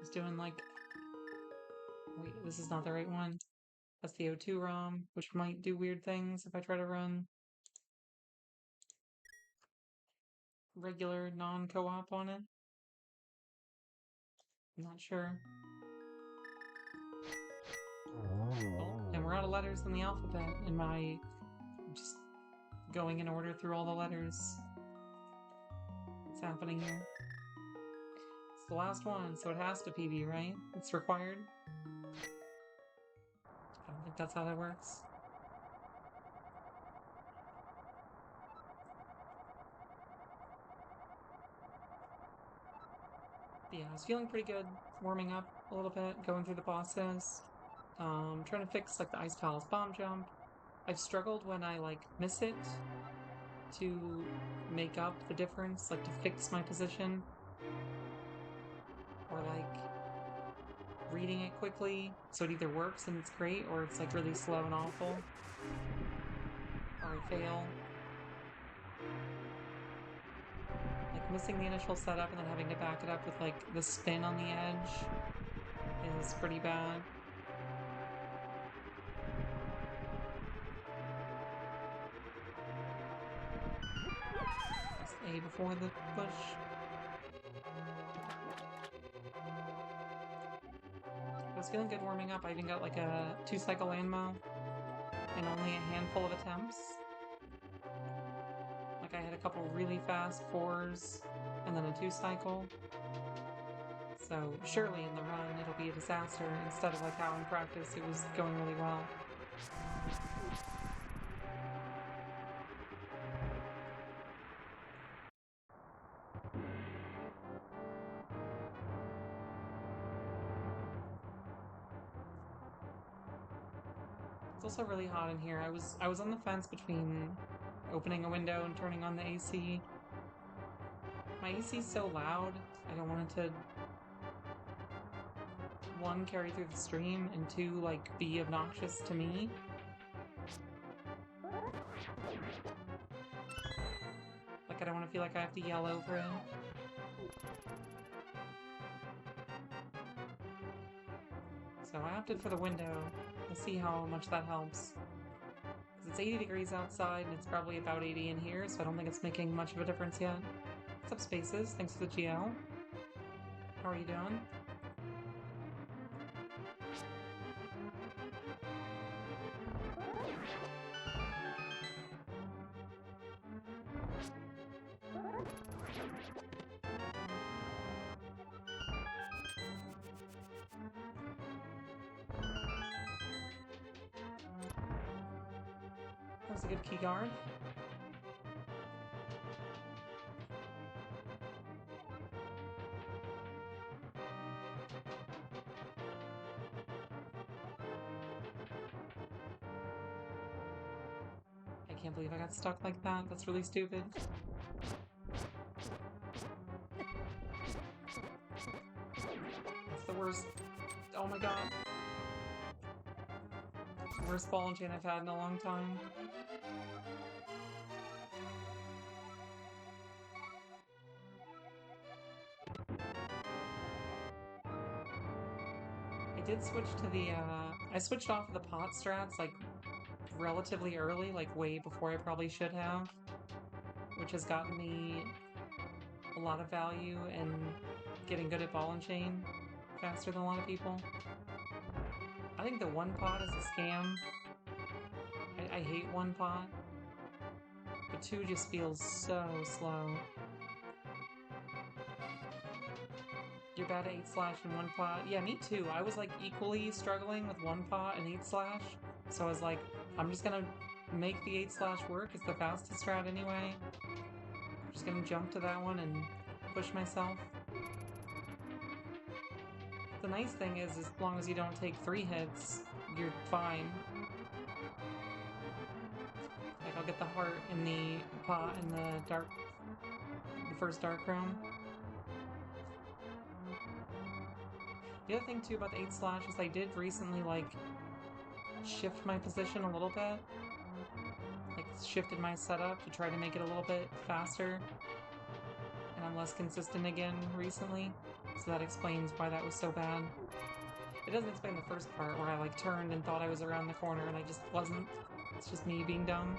It's doing like... Wait, this is not the right one. That's the O2 ROM, which might do weird things if I try to run regular non-co-op on it. I'm not sure. Oh, and we're out of letters in the alphabet in my... just going in order through all the letters. What's happening here? It's the last one, so it has to PB, right? It's required? I don't think that's how that works. But yeah, I was feeling pretty good, warming up a little bit, going through the bosses. Trying to fix like the Ice Palace bomb jump. I've struggled when I like miss it to make up the difference, like to fix my position. Or like reading it quickly, so it either works and it's great, or it's like really slow and awful. Or I fail. Like missing the initial setup and then having to back it up with like the spin on the edge is pretty bad. Press A before the push. I was feeling good warming up. I even got like a 2-cycle landmo in only a handful of attempts. Like I had a couple really fast 4s and then a 2-cycle. So surely in the run it'll be a disaster instead of like how in practice it was going really well. It's also really hot in here. I was on the fence between opening a window and turning on the AC. My AC's so loud, I don't want it to, one, carry through the stream, and two, like, be obnoxious to me. Like, I don't want to feel like I have to yell over it. So I opted for the window. We'll see how much that helps. Because it's 80 degrees outside, and it's probably about 80 in here, so I don't think it's making much of a difference yet. What's up, Spaces? Thanks for the GL. How are you doing? That was a good key guard. I can't believe I got stuck like that. That's really stupid. That's the worst. Oh my god. Worst ball and chain I've had in a long time. I did switch to the, I switched off of the pot strats, like, relatively early, like, way before I probably should have. Which has gotten me a lot of value and getting good at ball and chain faster than a lot of people. I think the one pot is a scam. I hate one pot. But two just feels so slow. You're bad at 8-slash and one pot. Yeah, me too. I was like equally struggling with one pot and 8-slash. So I was like, I'm just gonna make the 8-slash work. It's the fastest strat anyway. I'm just gonna jump to that one and push myself. The nice thing is, as long as you don't take 3 hits, you're fine. Like, I'll get the heart in the pot in the first dark room. The other thing too about the 8-slash is I did recently, like, shift my position a little bit. Like, shifted my setup to try to make it a little bit faster. And I'm less consistent again recently. So that explains why that was so bad. It doesn't explain the first part where I like turned and thought I was around the corner and I just wasn't. It's just me being dumb.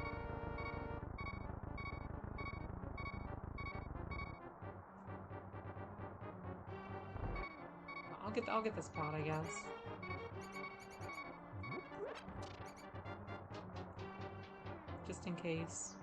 I'll get this pot, I guess. Just in case.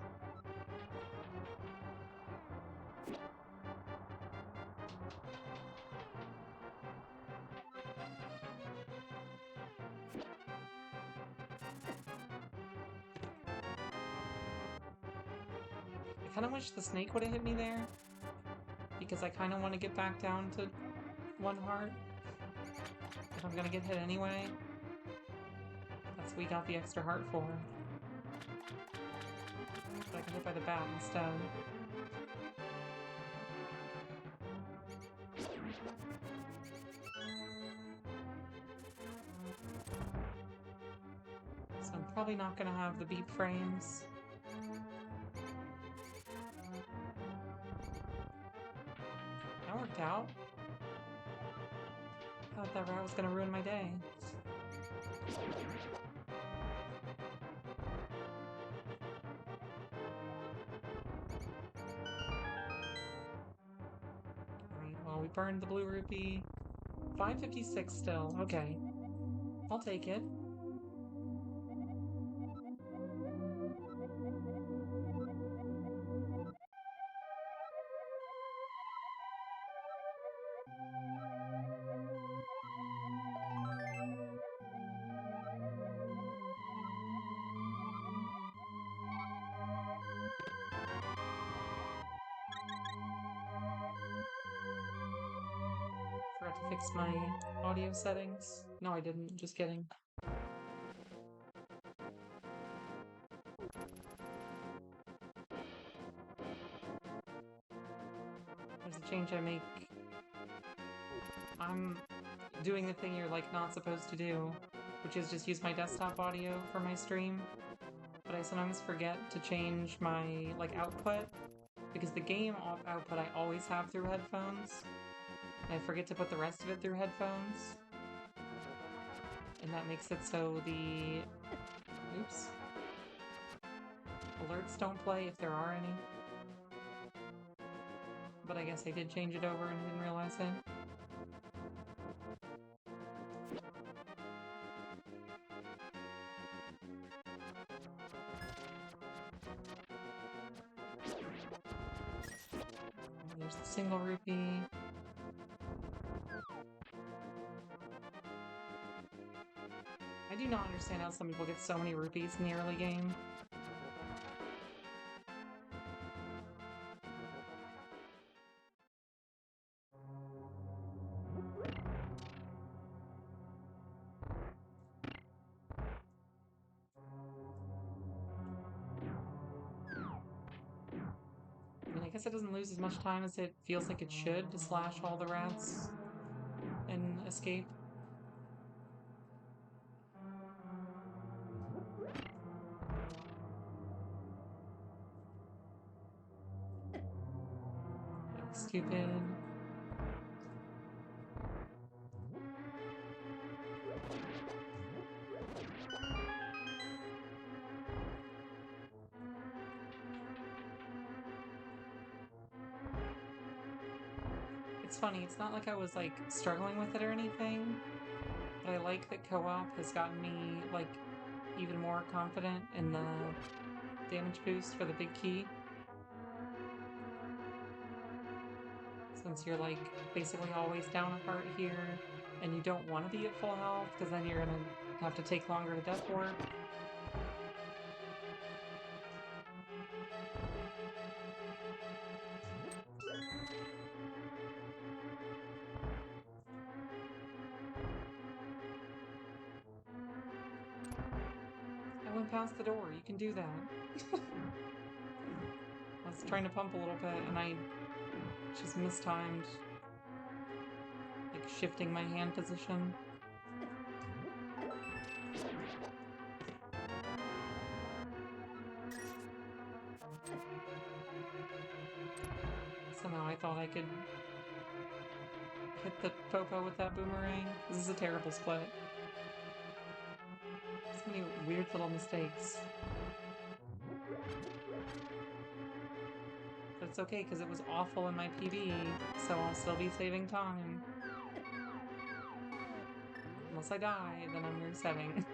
I kind of wish the snake would have hit me there, because I kind of want to get back down to 1 heart. If I'm gonna get hit anyway. That's what we got the extra heart for. But I got hit by the bat instead. So I'm probably not gonna have the beep frames. That worked out. I thought that route was gonna ruin my day. Alright, well, we burned the blue rupee. 556 still. Okay. I'll take it. Forgot to fix my audio settings. No, I didn't. Just kidding. There's a change I make. I'm doing the thing you're like not supposed to do, which is just use my desktop audio for my stream. But I sometimes forget to change my like output, because the game output I always have through headphones. And I forget to put the rest of it through headphones. And that makes it so the... Oops. Alerts don't play if there are any. But I guess I did change it over and didn't realize it. There's the single rupee. I do not understand how some people get so many rupees in the early game. I mean, I guess it doesn't lose as much time as it feels like it should to slash all the rats and escape. Stupid. It's funny, it's not like I was like struggling with it or anything, but I like that co-op has gotten me like even more confident in the damage boost for the big key. Since you're like basically always down a heart here, and you don't want to be at full health, because then you're gonna have to take longer to death warp. I went past the door, you can do that. I was trying to pump a little bit, and I just mistimed, like, shifting my hand position. Somehow I thought I could hit the Popo with that boomerang. This is a terrible split. So many weird little mistakes. But it's okay, because it was awful in my PB, so I'll still be saving time. Unless I die, then I'm resetting.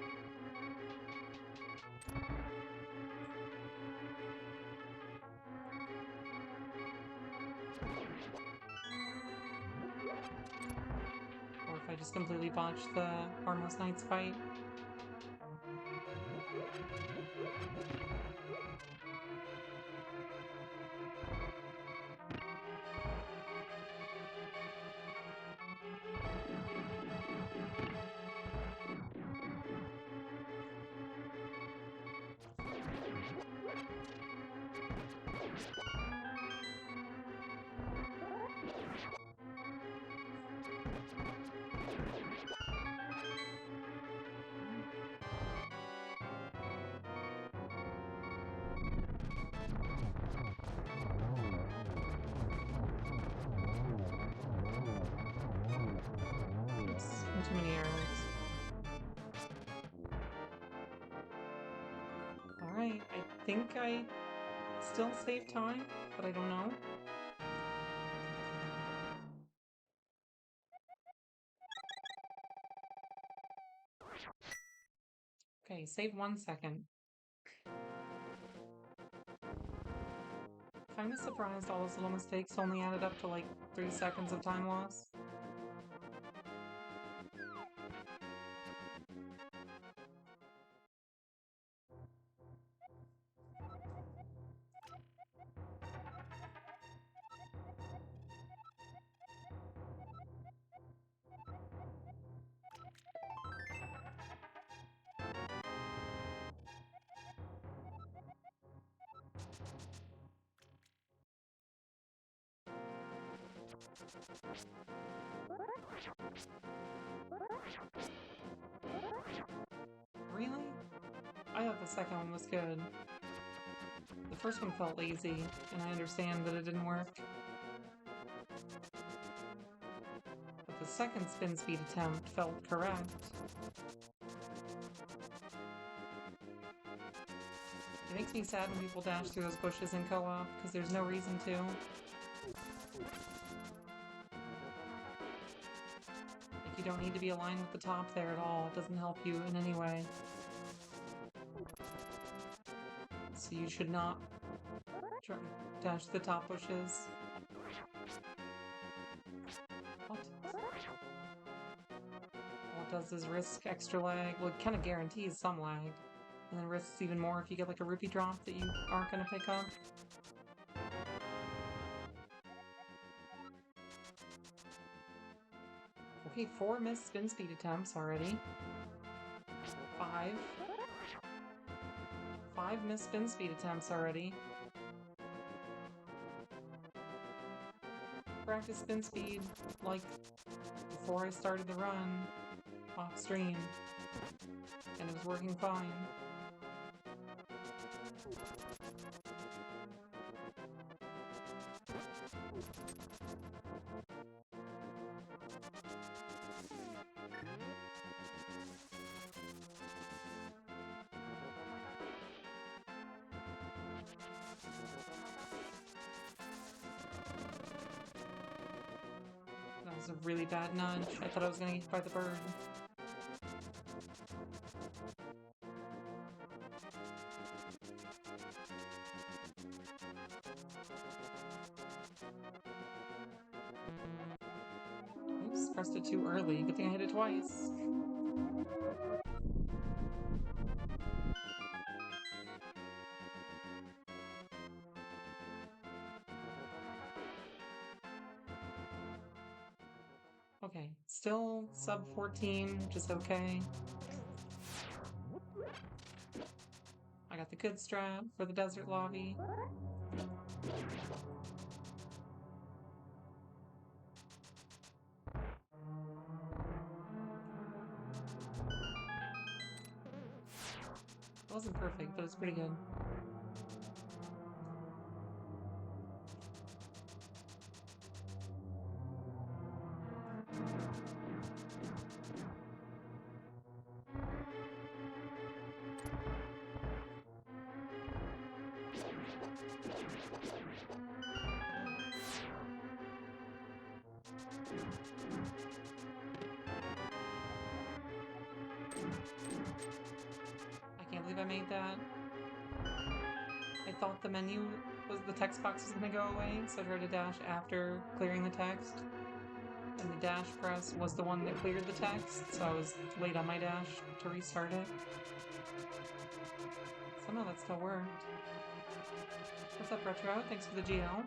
Or if I just completely botch the Harmless Knights fight. Oops, too many arrows. Alright, I think I still save time, but I don't know. Okay, save 1 second. Kinda surprised all those little mistakes only added up to like 3 seconds of time loss. Really? I thought the second one was good. The first one felt lazy, and I understand that it didn't work. But the second spin speed attempt felt correct. It makes me sad when people dash through those bushes in co-op, because there's no reason to. Like, you don't need to be aligned with the top there at all. It doesn't help you in any way. So you should not dash the top bushes. What? All it does is risk extra lag. Well, it kind of guarantees some lag. And then risks even more if you get like a rupee drop that you aren't going to pick up. Okay, 4 missed spin speed attempts already. 5. 5 missed spin speed attempts already. Practice spin speed like before I started the run off stream, and it was working fine. That was a really bad nudge. I thought I was gonna get hit by the bird. Oops, pressed it too early. Good thing I hit it twice. Okay, still sub 14, which is okay. I got the good strat for the desert lobby. It wasn't perfect, but it's pretty good. believe I made that. I thought the text box was gonna go away, so I tried to dash after clearing the text. And the dash press was the one that cleared the text, so I was late on my dash to restart it. Somehow that still worked. What's up, Retro? Thanks for the GL.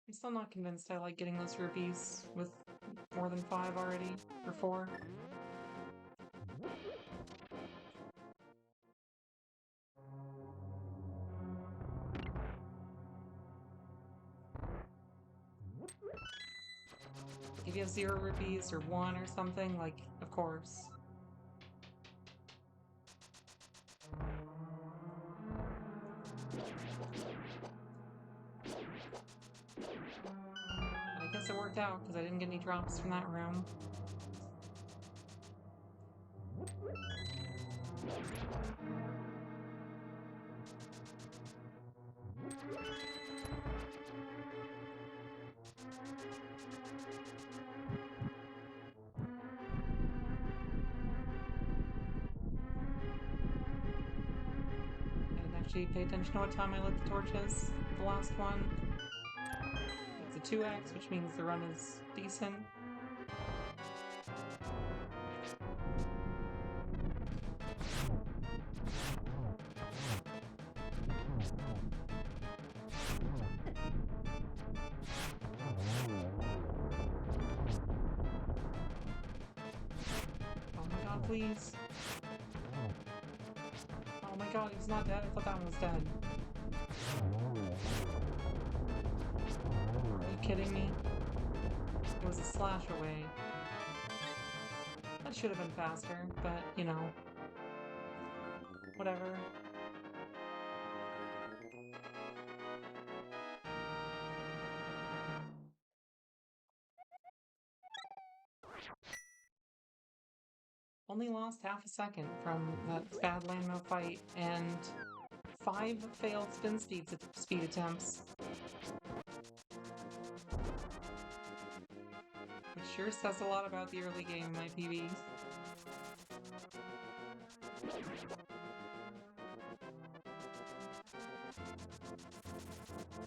I'm still not convinced I like getting those rupees with more than 5 already, or 4. If you have 0 rupees or 1 or something, like, of course. I guess it worked out because I didn't get any drops from that room. I didn't actually pay attention to what time I lit the torches. The last one. It's a 2x, which means the run is decent. Oh my god, please. Oh my god, he's not dead. I thought that one was dead. Are you kidding me? It was a slash away. That should have been faster, but, you know. Whatever. Only lost half a second from that bad landmill fight, and 5 failed spin speed attempts. Which sure says a lot about the early game in my PB.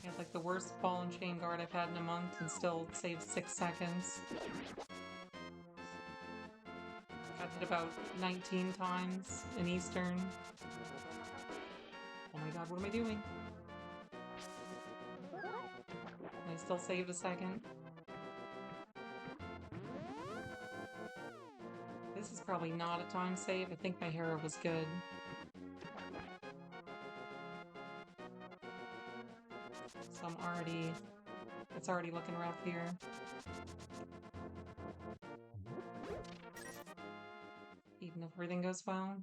I had like the worst ball and chain guard I've had in a month and still saved 6 seconds. Got hit about 19 times in Eastern. Oh my god, what am I doing? And I still saved a second. This is probably not a time save. I think my hero was good. So it's already looking rough here. Even if everything goes well.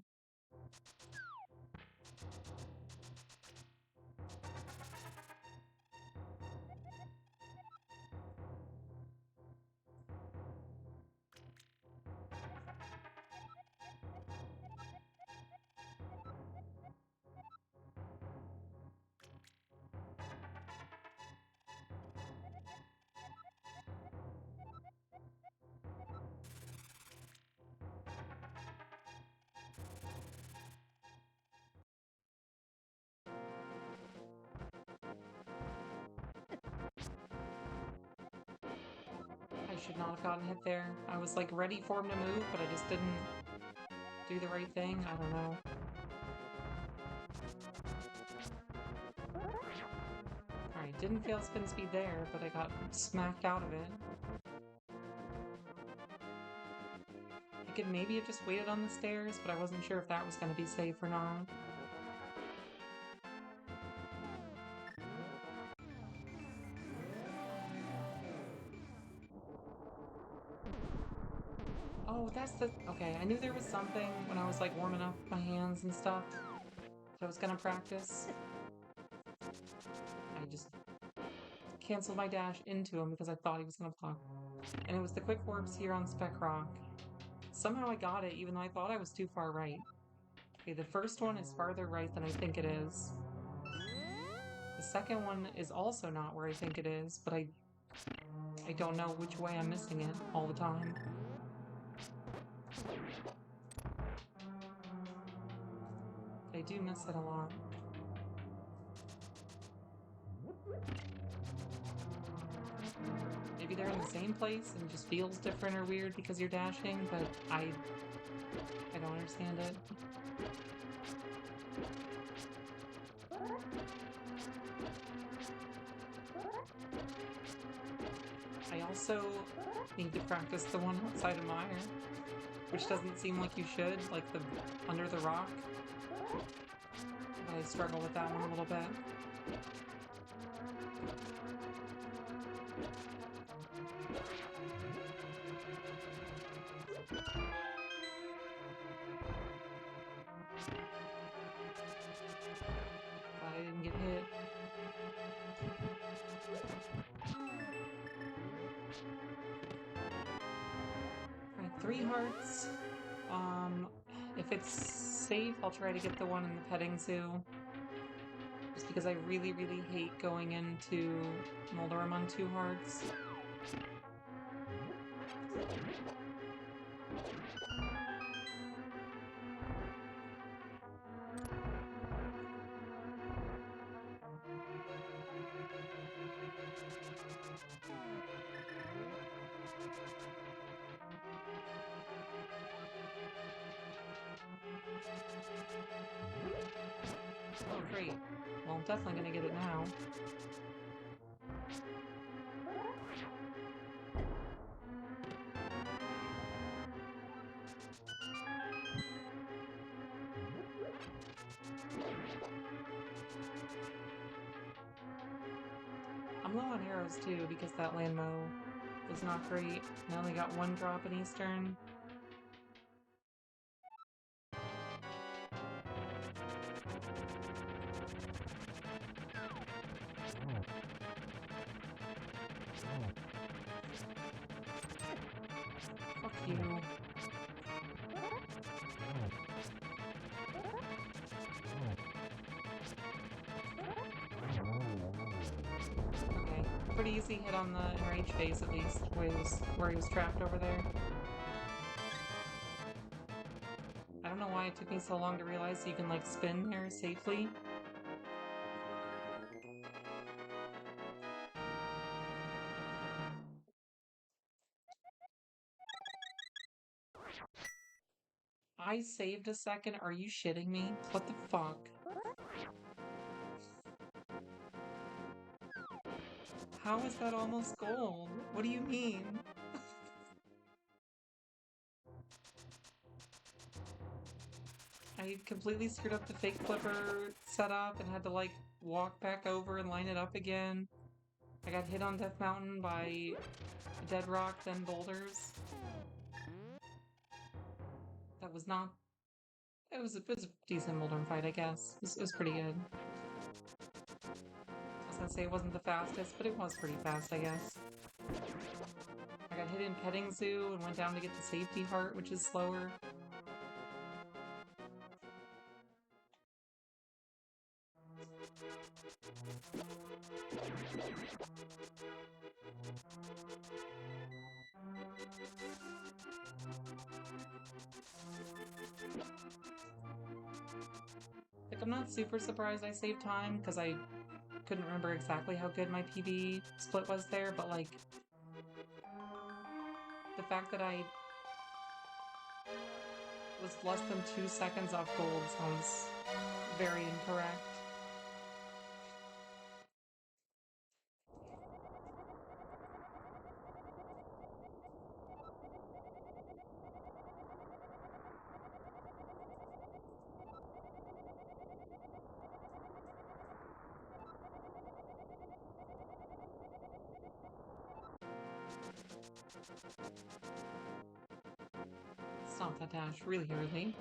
I should not have gotten hit there. I was like ready for him to move, but I just didn't do the right thing. I don't know. Alright, didn't fail spin speed there, but I got smacked out of it. I could maybe have just waited on the stairs, but I wasn't sure if that was going to be safe or not. Oh, that's the... Okay, I knew there was something when I was like warming up my hands and stuff. I was gonna practice. I just canceled my dash into him because I thought he was gonna block. And it was the quick warps here on Spec Rock. Somehow I got it, even though I thought I was too far right. Okay, the first one is farther right than I think it is. The second one is also not where I think it is, but I don't know which way I'm missing it all the time. I do miss it a lot. Maybe they're in the same place and it just feels different or weird because you're dashing, but I don't understand it. I also need to practice the one outside of Mire, which doesn't seem like you should, like the under the rock. But I struggle with that one a little bit. Glad I didn't get hit. Alright, 3 hearts. If it's safe, I'll try to get the one in the petting zoo. Just because I really, really hate going into Moldorum on 2 hearts. Oh, great. Well, I'm definitely gonna get it now. I'm low on arrows too because that landmo was not great. I only got 1 drop in Eastern. Fuck you. Okay, pretty easy hit on the enrage phase at least, where he was trapped over there. I don't know why it took me so long to realize you can like spin there safely. I saved a second. Are you shitting me? What the fuck? How is that almost gold? What do you mean? I completely screwed up the fake flipper setup and had to like walk back over and line it up again. I got hit on Death Mountain by dead rock, then boulders. That was not... It was a decent Moldarm fight, I guess. It was pretty good. I was gonna say it wasn't the fastest, but it was pretty fast, I guess. I got hit in Petting Zoo and went down to get the safety heart, which is slower. Like, I'm not super surprised I saved time, because I couldn't remember exactly how good my PB split was there, but like, the fact that I was less than 2 seconds off gold sounds very incorrect. Stomp that dash really early,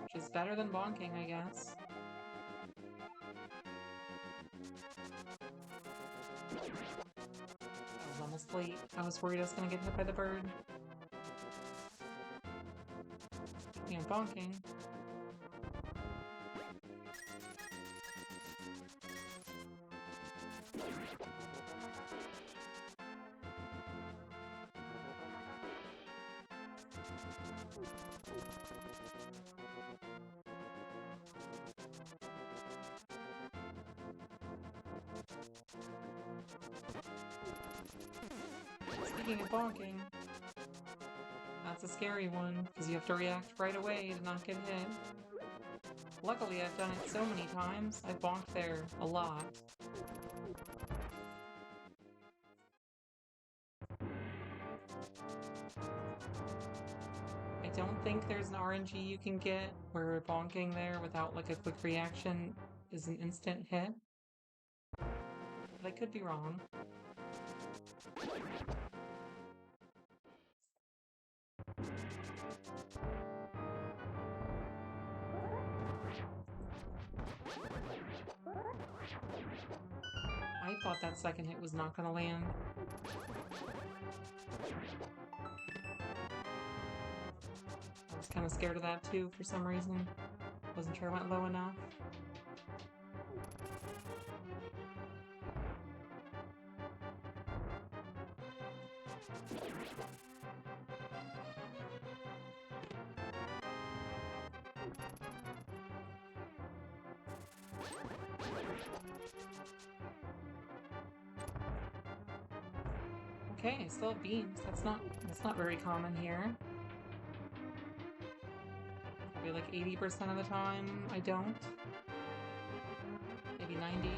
which is better than bonking, I guess. late. I was worried I was gonna get hit by the bird. Yeah, bonking. Speaking of bonking, that's a scary one, because you have to react right away to not get hit. Luckily, I've done it so many times. I've bonked there a lot. I don't think there's an RNG you can get where bonking there without like a quick reaction is an instant hit. But I could be wrong. I thought that second hit was not gonna land. I was kind of scared of that too for some reason. Wasn't sure I went low enough. Okay, I still have beams. That's not very common here. Probably like 80% of the time I don't. Maybe 90.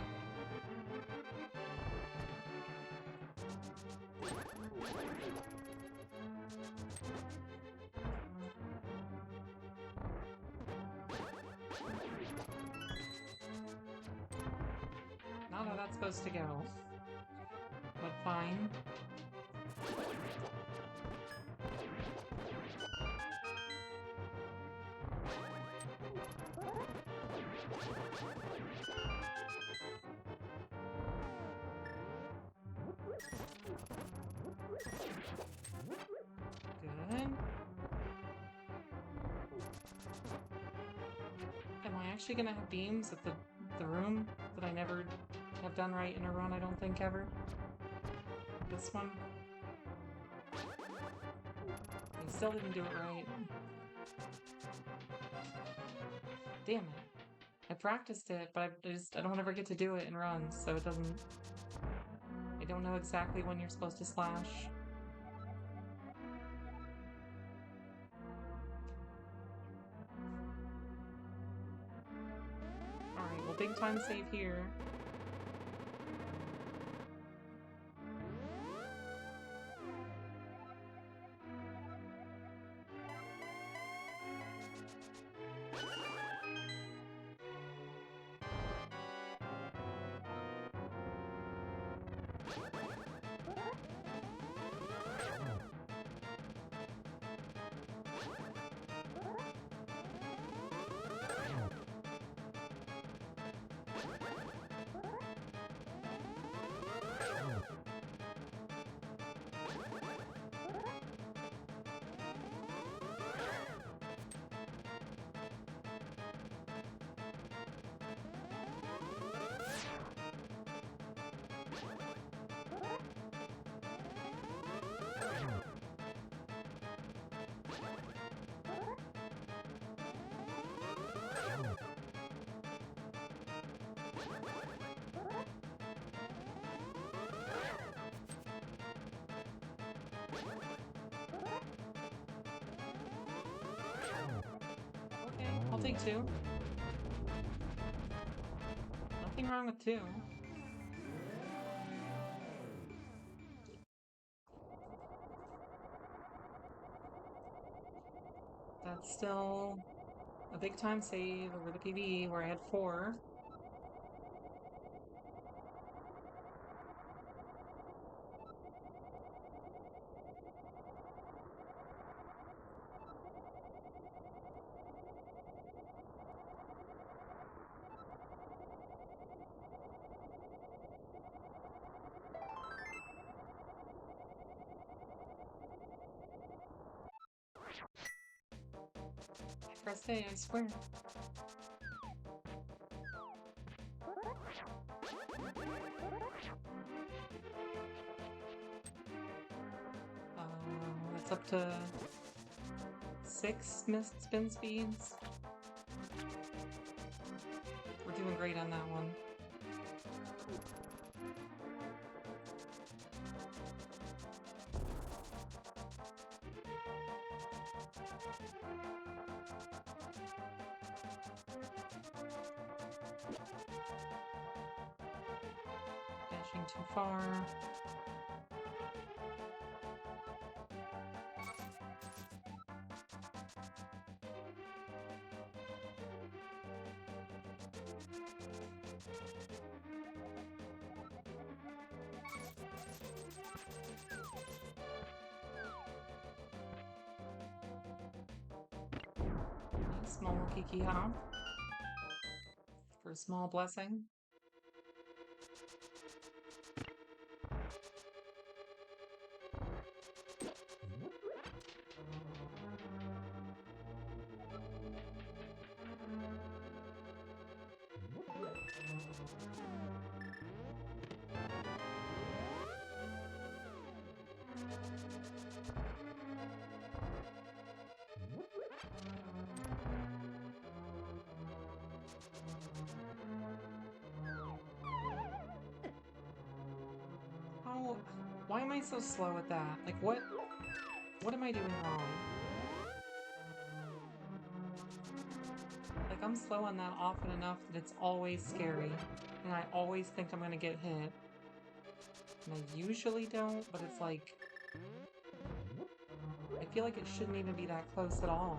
Not how that's supposed to go. But fine. Good. Am I actually gonna have beams at the room that I never have done right in a run, I don't think, ever? This one? I still didn't do it right. Damn it. I practiced it, but I don't ever get to do it in runs, so it doesn't... I don't know exactly when you're supposed to slash. Alright, well, big time save here. Okay, I'll take 2. Nothing wrong with 2. That's still a big time save over the PB where I had 4. Press A, I swear. That's up to 6 missed spin speeds. We're doing great on that one. Dashing too far. Small kiki hop for a small blessing. Oh, why am I so slow at that? Like, what am I doing wrong? Like, I'm slow on that often enough that it's always scary, and I always think I'm gonna get hit. And I usually don't, but it's like, I feel like it shouldn't even be that close at all.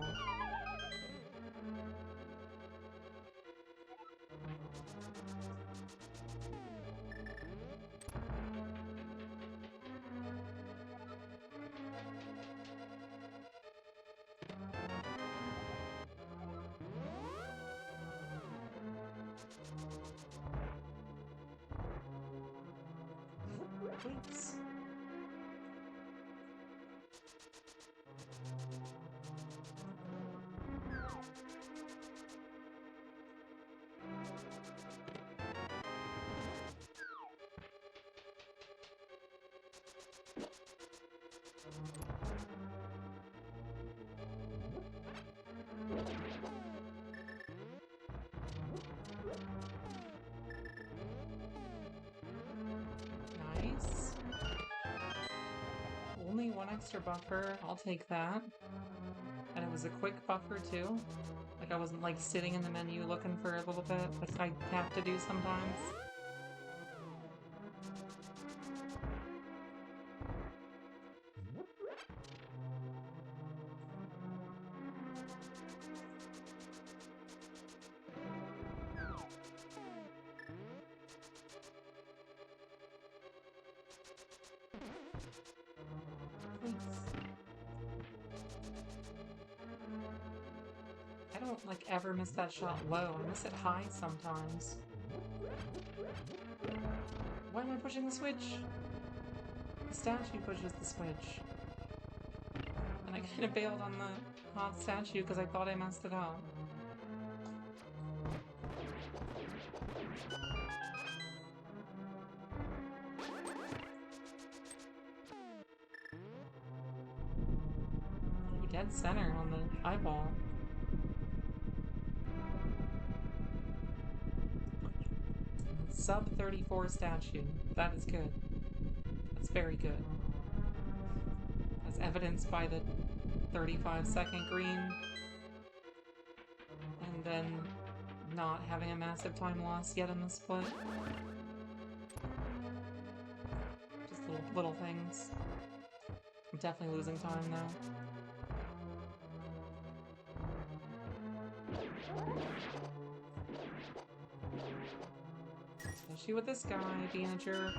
Please. Nice. Only one extra buffer, I'll take that. And it was a quick buffer too. Like I wasn't like sitting in the menu looking for a little bit, like I have to do sometimes. Please. I don't like ever miss that shot low. I miss it high sometimes. Why am I pushing the switch? The statue pushes the switch. And I kind of bailed on the hot statue because I thought I messed it up. Dead center on the eyeball. Sub 34 statue. That is good. That's very good. As evidenced by the 35-second green. And then not having a massive time loss yet in the split. Just little things. I'm definitely losing time now. Especially with this guy being a jerk.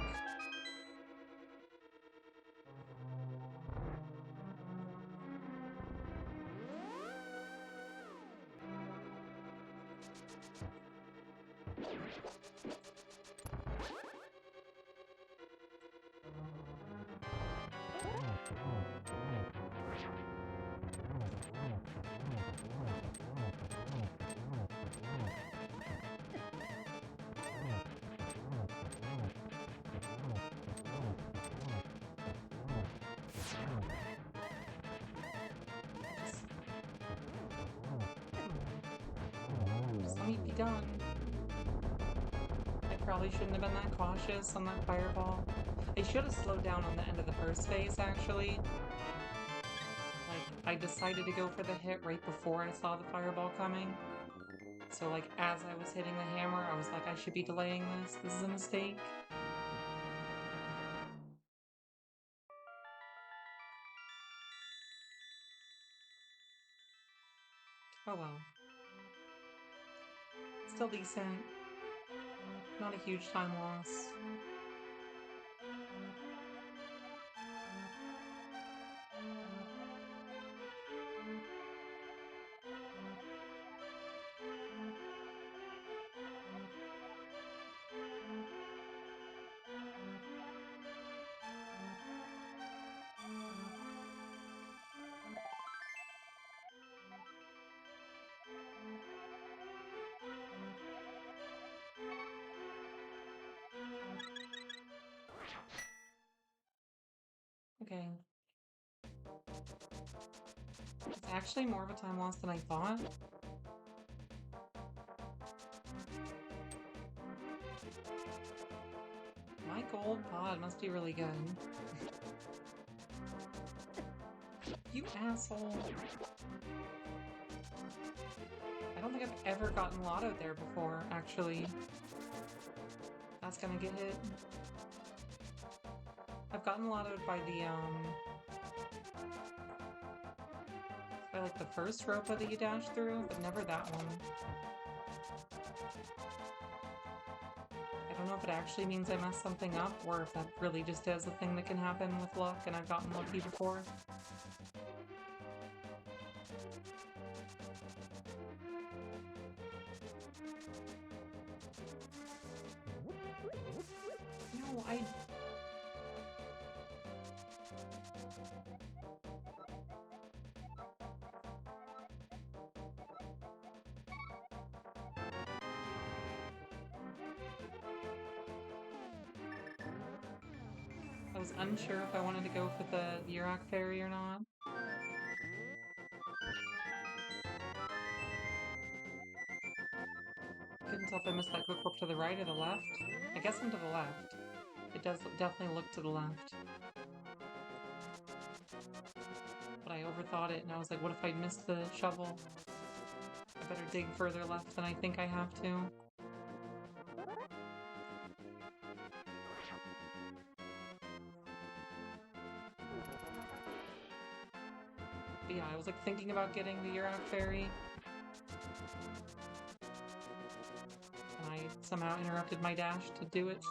done. I probably shouldn't have been that cautious on that fireball. I should have slowed down on the end of the first phase, actually. Like, I decided to go for the hit right before I saw the fireball coming. So, like, as I was hitting the hammer, I was like, I should be delaying this. This is a mistake. Oh well. Still decent. Not a huge time loss. Okay. It's actually more of a time loss than I thought. My gold pod must be really good. You asshole. I don't think I've ever gotten lottoed there before, actually. That's gonna get hit. I've gotten lottoed by the, by like the first ropa that you dash through, but never that one. I don't know if it actually means I messed something up, or if that really just is a thing that can happen with luck and I've gotten lucky before. No, I was unsure if I wanted to go for the Yurak Fairy or not. Couldn't tell if I missed that quick warp to the right or the left. I guess I'm to the left. It does definitely look to the left. But I overthought it and I was like, what if I missed the shovel? I better dig further left than I think I have to. But yeah, I was like thinking about getting the Yurak Fairy. And I somehow interrupted my dash to do it.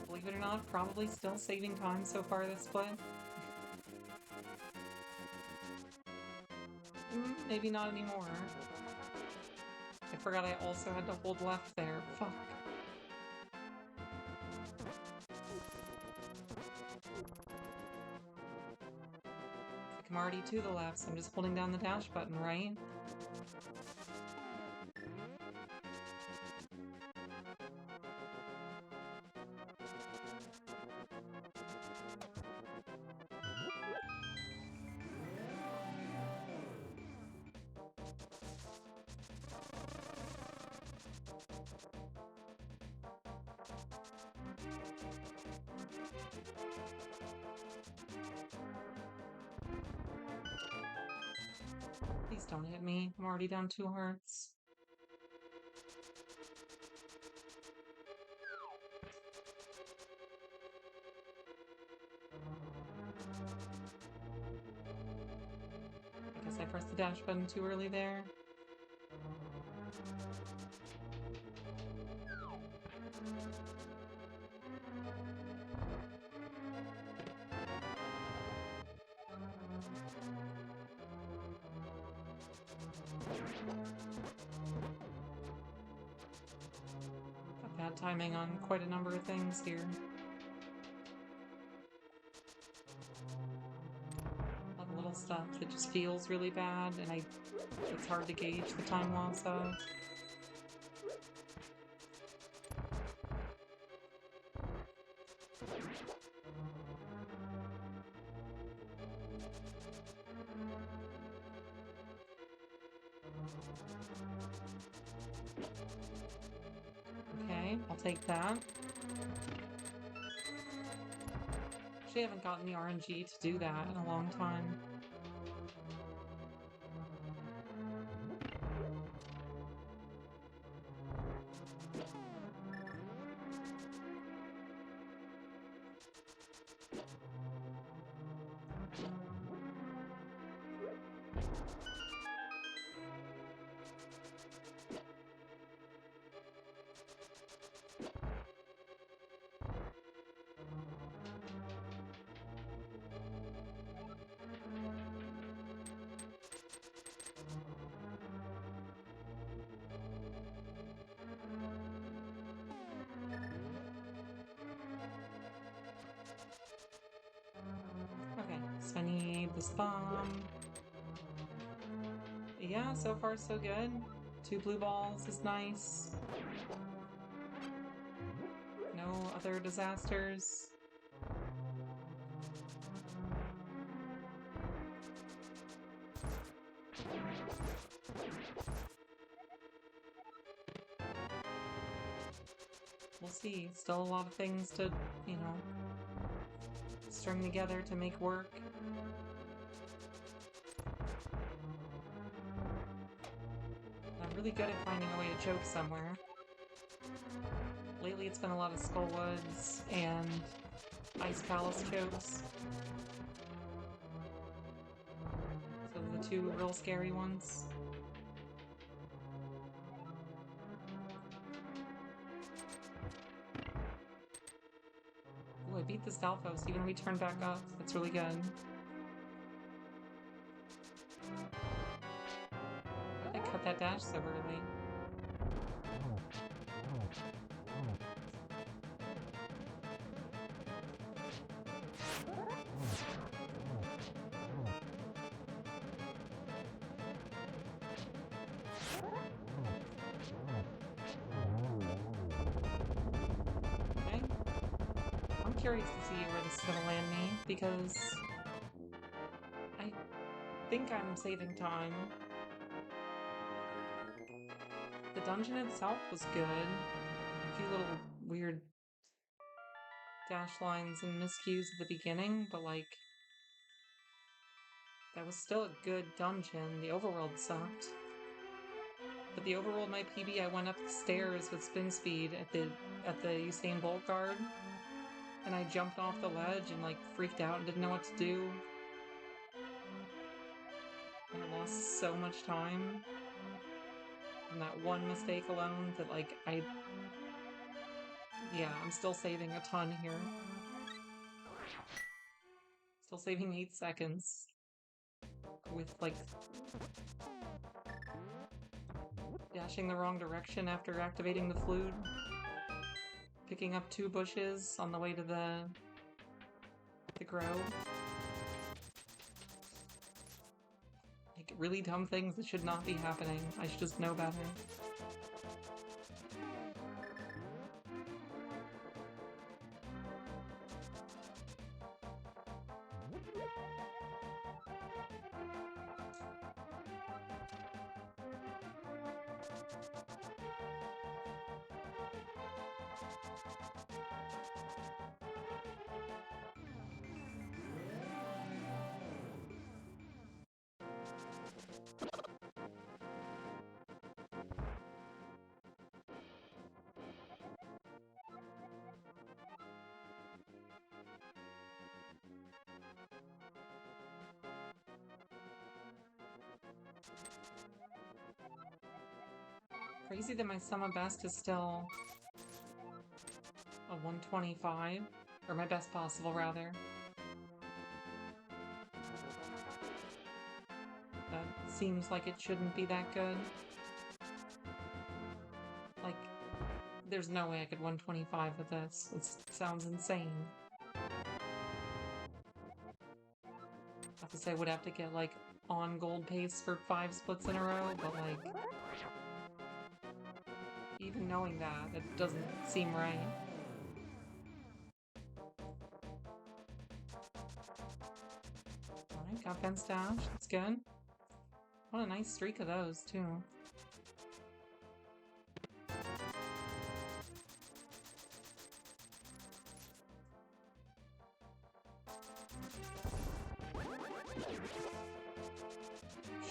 Believe it or not, probably still saving time so far this split. Maybe not anymore. I forgot I also had to hold left there. Fuck. I'm already to the left, so I'm just holding down the dash button, right? Please don't hit me. I'm already down 2 hearts. I guess I pressed the dash button too early there. Got bad timing on quite a number of things here. A lot of little stuff that just feels really bad, and it's hard to gauge the time loss of. Okay, I'll take that. Actually, I haven't gotten the RNG to do that in a long time. Okay, so I need this bomb. Yeah, so far so good. 2 blue balls is nice. No other disasters. We'll see. Still a lot of things to, you know, string together to make work. I'm really good at finding a way to choke somewhere. Lately it's been a lot of Skullwoods and Ice Palace chokes. So the 2 real scary ones. Ooh, I beat the Stalfos even when we turned back up. That's really good. Why did I cut that dash so early? Okay. I'm curious to see where this is gonna land me, because I think I'm saving time. The dungeon itself was good. A few little weird dash lines and miscues at the beginning, but like, that was still a good dungeon. The overworld sucked. But the overworld my PB, I went up the stairs with spin speed at the Usain Bolt guard, and I jumped off the ledge and like freaked out and didn't know what to do. And I lost so much time from that one mistake alone that like yeah, I'm still saving a ton here. Still saving 8 seconds with like dashing the wrong direction after activating the flute. Picking up 2 bushes on the way to the grove. Like, really dumb things that should not be happening. I should just know better. Crazy that my sum of best is still a 125, or my best possible, rather. That seems like it shouldn't be that good. Like, there's no way I could 125 with this. It sounds insane. I have to say I would have to get, like, on gold pace for 5 splits in a row, but, like, even knowing that, it doesn't seem right. Alright, got fence dash. That's good. What a nice streak of those, too.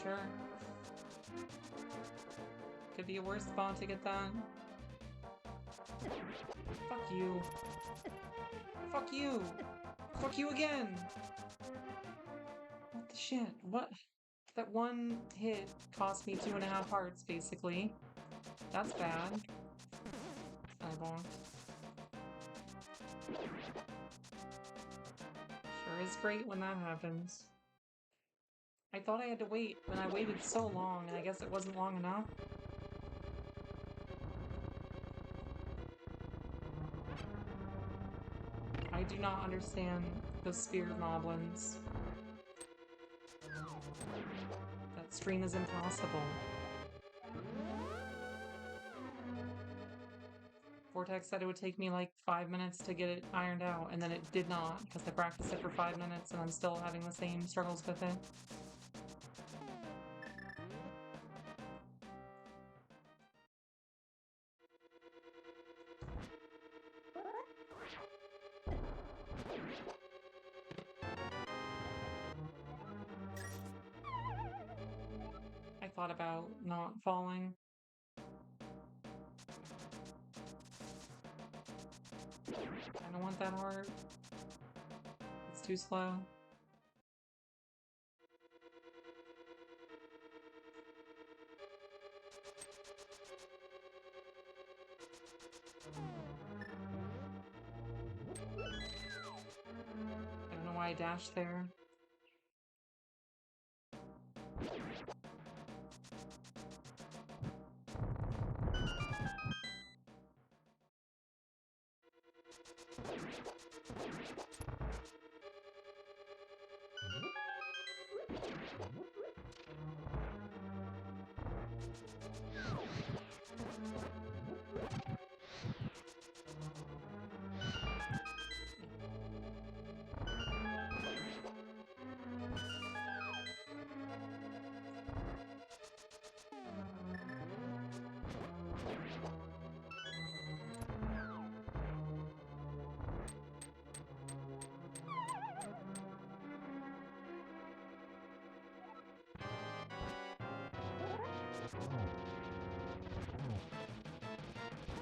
Sure. Could be a worse spot to get that. Fuck you. Fuck you! Fuck you again! What the shit? What? That one hit cost me 2.5 hearts, basically. That's bad. Eyeball. Sure is great when that happens. I thought I had to wait, and I waited so long, and I guess it wasn't long enough. I do not understand the spear moblins. That stream is impossible. Vortex said it would take me like 5 minutes to get it ironed out, and then it did not, because I practiced it for 5 minutes and I'm still having the same struggles with it. I thought about not falling. I don't want that heart. It's too slow. I don't know why I dashed there.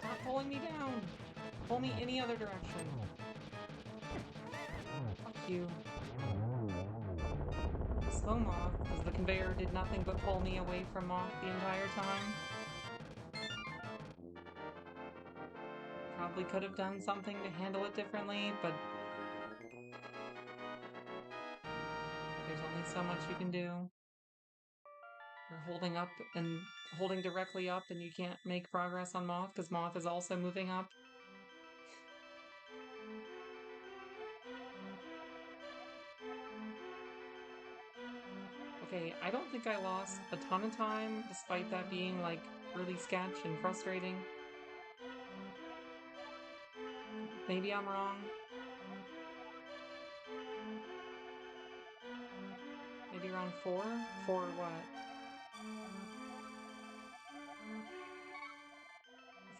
Stop pulling me down! Pull me any other direction. Fuck you. Slow Moth, because the conveyor did nothing but pull me away from Moth the entire time. Probably could have done something to handle it differently, but there's only so much you can do. You're holding up and holding directly up, and you can't make progress on Moth because Moth is also moving up. Okay, I don't think I lost a ton of time, despite that being, like, really sketch and frustrating. Maybe I'm wrong. Maybe around 4? 4 what?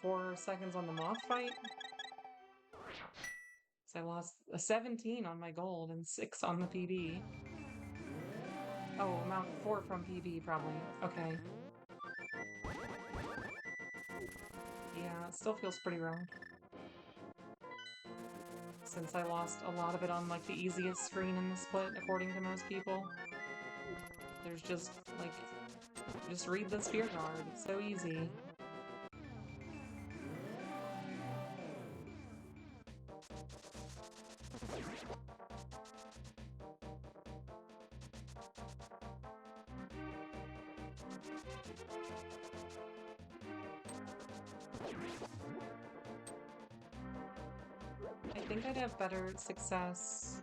4 seconds on the Moth fight? So I lost a 17 on my gold and 6 on the PB. Oh, amount 4 from PB, probably. Okay. Yeah, it still feels pretty rough. Since I lost a lot of it on, like, the easiest screen in the split, according to most people. There's just, like, just read the spear guard. It's so easy. I think I'd have better success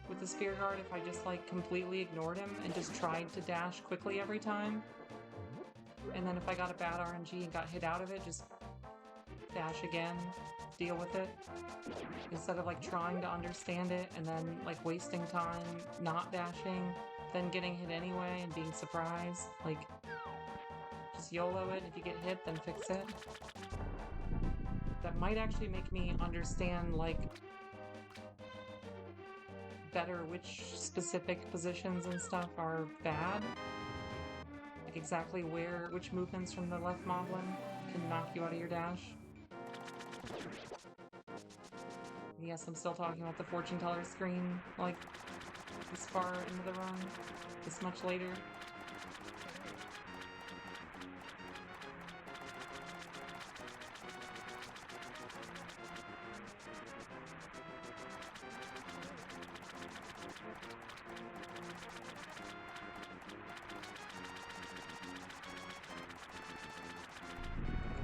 with the spear guard if I just, like, completely ignored him and just tried to dash quickly every time. And then if I got a bad RNG and got hit out of it, just dash again, deal with it. Instead of, like, trying to understand it and then, like, wasting time not dashing. then getting hit anyway and being surprised. Like, just YOLO it. If you get hit, then fix it. That might actually make me understand, like, better which specific positions and stuff are bad. Like exactly which movements from the left moblin can knock you out of your dash. Yes, I'm still talking about the fortune teller screen, like, this far into the run, this much later.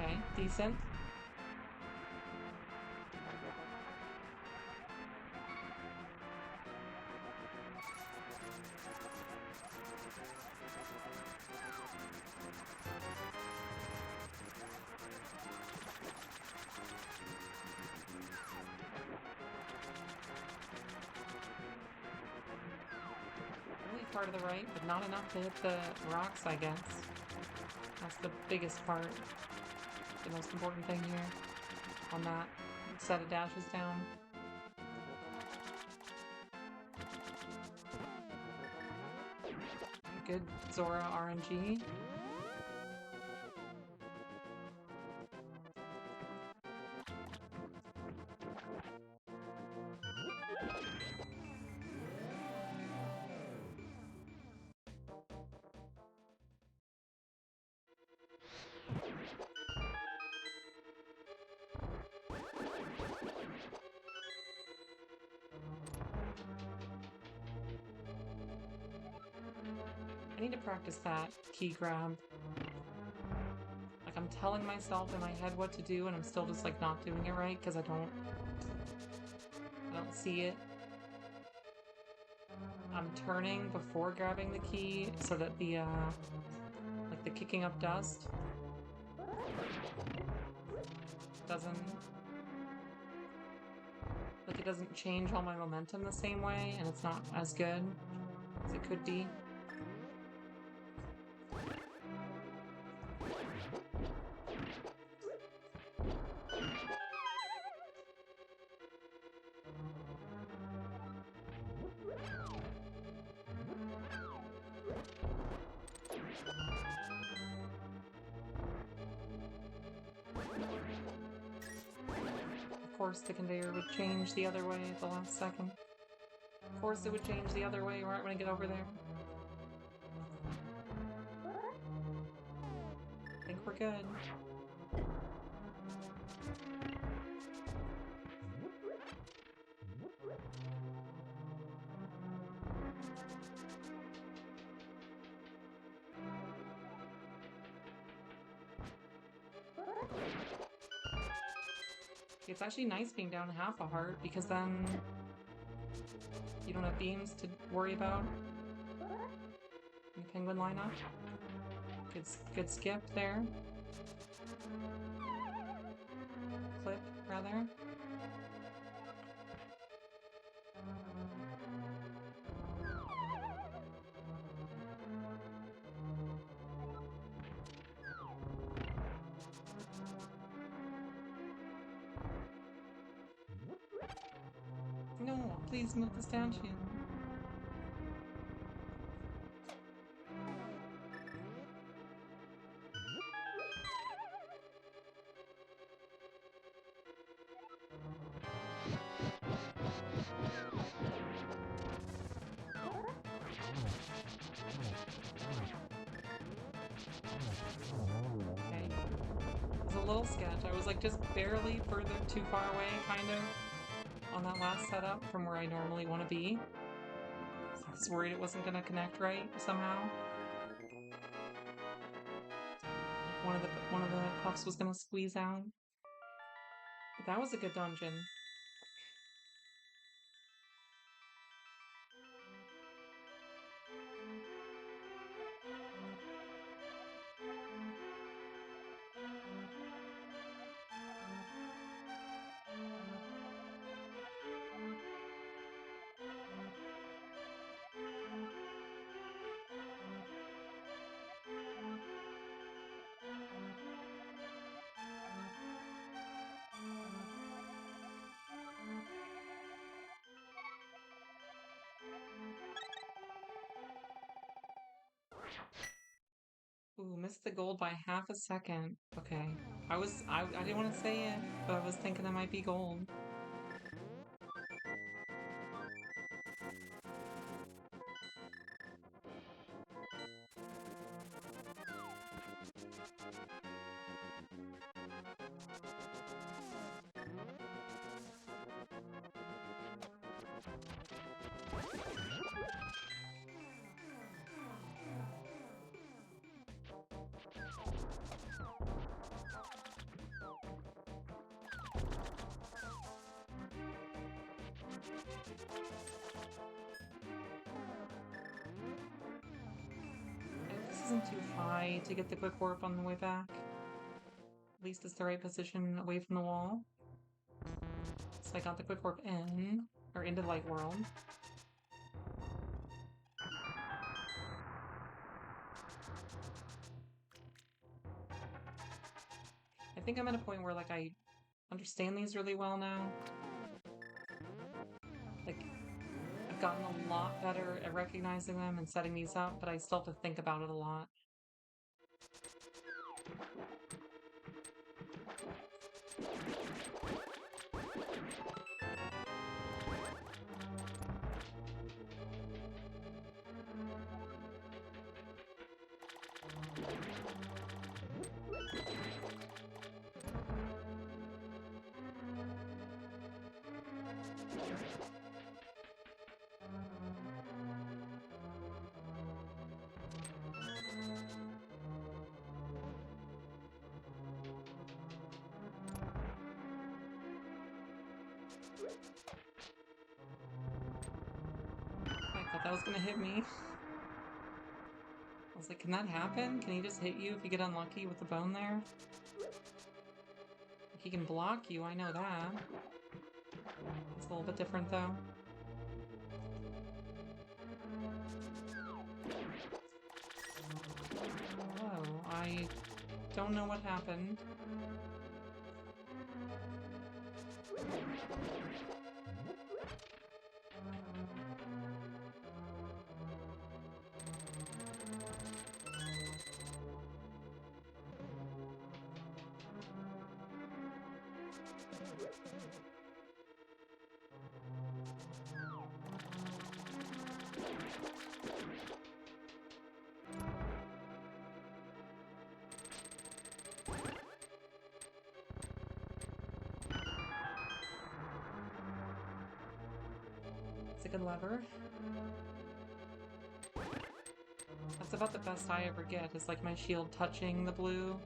Okay, decent. Really far to the right, but not enough to hit the rocks, I guess. That's the biggest part. The most important thing here on that set of dashes down. Good Zora RNG. I need to practice that key grab. Like, I'm telling myself in my head what to do and I'm still just like not doing it right because I don't see it. I'm turning before grabbing the key so that the like the kicking up dust doesn't, like, it doesn't change all my momentum the same way, and it's not as good as it could be. Of course the conveyor would change the other way at the last second. Of course it would change the other way right when I get over there. I think we're good. It's actually nice being down half a heart because then you don't have beams to worry about in the penguin lineup. Good skip there. Clip, rather. No, please move the stanchion. Okay. It was a little sketch. I was like just barely too far away, kind of, on that last setup from where I normally want to be. So I was worried it wasn't going to connect right somehow. Like one of the puffs was going to squeeze out. But that was a good dungeon. Ooh, missed the gold by half a second. Okay. I didn't want to say it, but I was thinking it might be gold. If this isn't too high to get the quick warp on the way back, at least it's the right position away from the wall. So I got the quick warp in, or into the light world. I think I'm at a point where, like, I understand these really well now. Like, I've gotten a lot better at recognizing them and setting these up, but I still have to think about it a lot. I thought that was gonna hit me. I was like, can that happen? Can he just hit you if you get unlucky with the bone there? He can block you, I know that. It's a little bit different though. Whoa, I don't know what happened. It's a good lever. That's about the best I ever get, is like my shield touching the blue.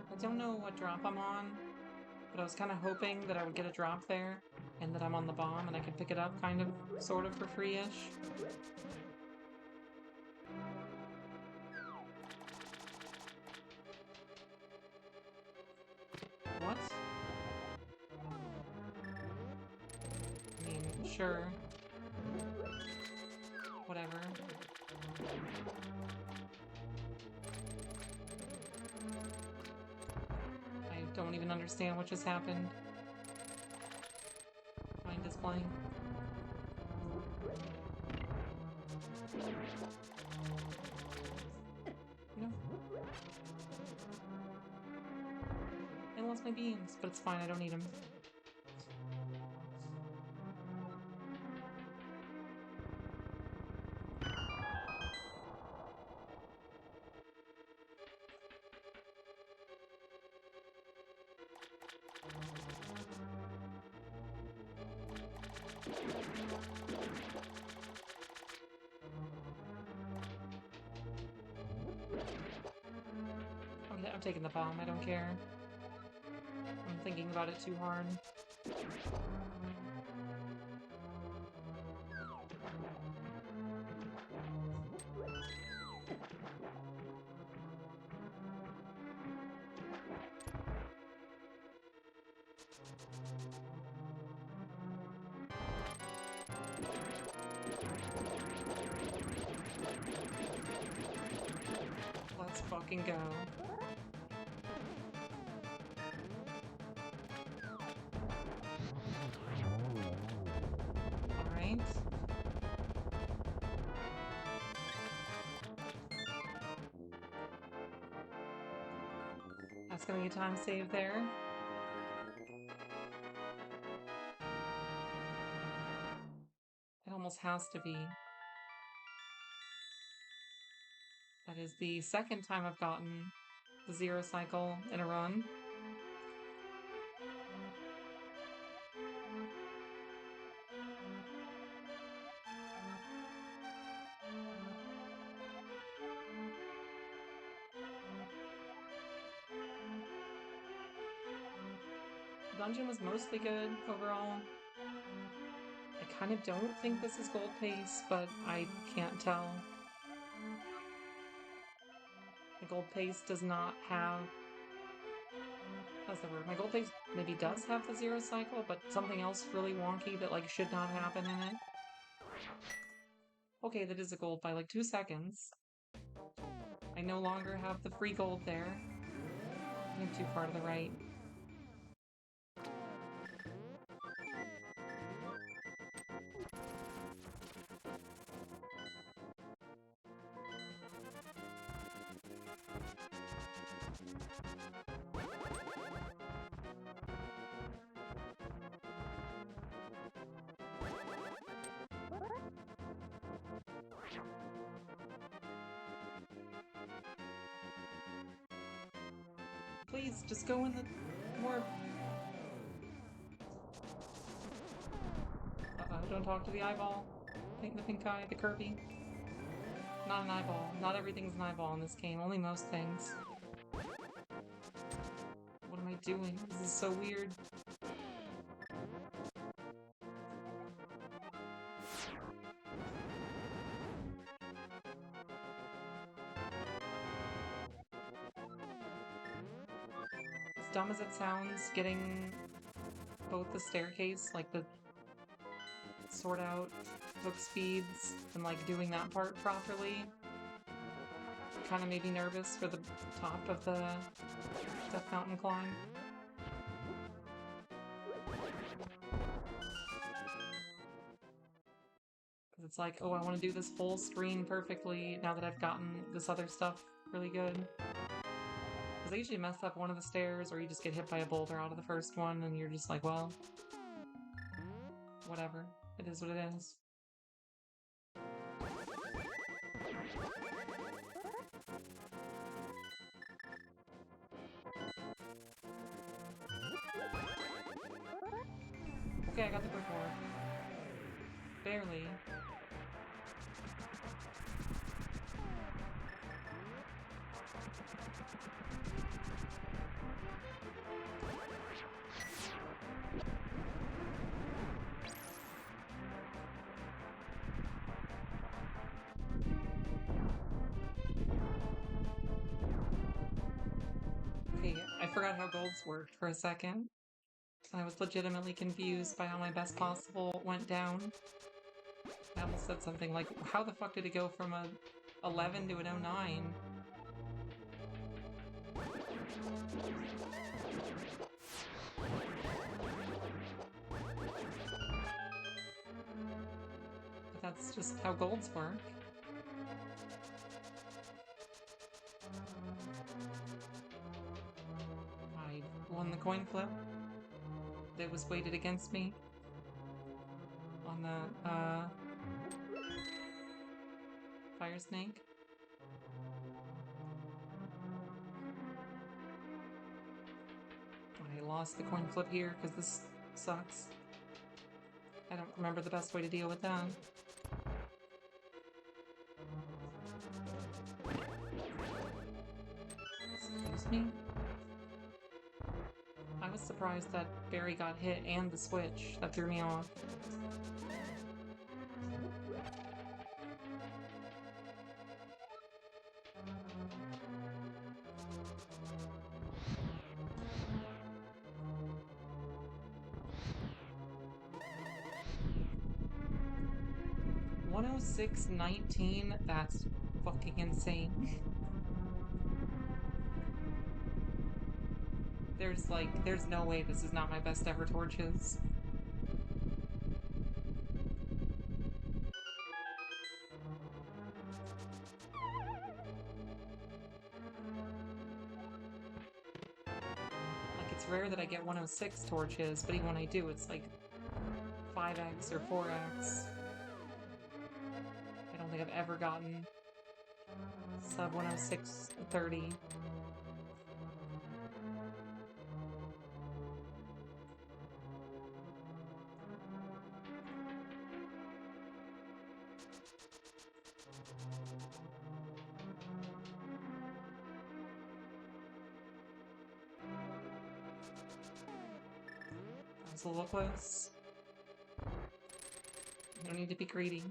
I don't know what drop I'm on, but I was kind of hoping that I would get a drop there, and that I'm on the bomb and I could pick it up kind of, sort of for free-ish. What? I mean, sure. Whatever. I don't even understand what just happened. Mind is blank. No. I lost my beams, but it's fine, I don't need them. I'm taking the bomb, I don't care. I'm thinking about it too hard. Let's fucking go. Alright. That's gonna be a time save there. It almost has to be. That is the second time I've gotten the 0 cycle in a run. The dungeon was mostly good overall. I kind of don't think this is gold pace, but I can't tell. The gold pace does not have... That's the word. My gold pace maybe does have the 0 cycle, but something else really wonky that like should not happen in it. Okay, that is a gold by like 2 seconds. I no longer have the free gold there. I'm too far to the right. Please, just go in the more... Uh-oh, don't talk to the eyeball. The pink eye, the Kirby. Not an eyeball. Not everything's an eyeball in this game, only most things. What am I doing? This is so weird. As dumb as it sounds, getting both the staircase, like the sort out hook speeds, and like doing that part properly kind of made me nervous for the top of the Death Mountain climb. Because it's like, oh, I want to do this whole screen perfectly now that I've gotten this other stuff really good. Because I usually mess up one of the stairs, or you just get hit by a boulder out of the first one, and you're just like, well, whatever. It is what it is. Okay, I got the quick war. Barely. Okay, I forgot how golds worked for a second. I was legitimately confused by how my best possible went down. I almost said something like, how the fuck did it go from a 11 to an 09? But that's just how golds work. I won the coin flip. That was weighted against me on the fire snake. I lost the coin flip here because this sucks. I don't remember the best way to deal with that. Excuse me? I was surprised that Barry got hit and the switch. That threw me off. $106.19? That's fucking insane. There's no way this is not my best ever torches. Like, it's rare that I get 106 torches, but even when I do, it's like 5x or 4x. I don't think I've ever gotten sub 106.30. That was a little close. No need to be greedy.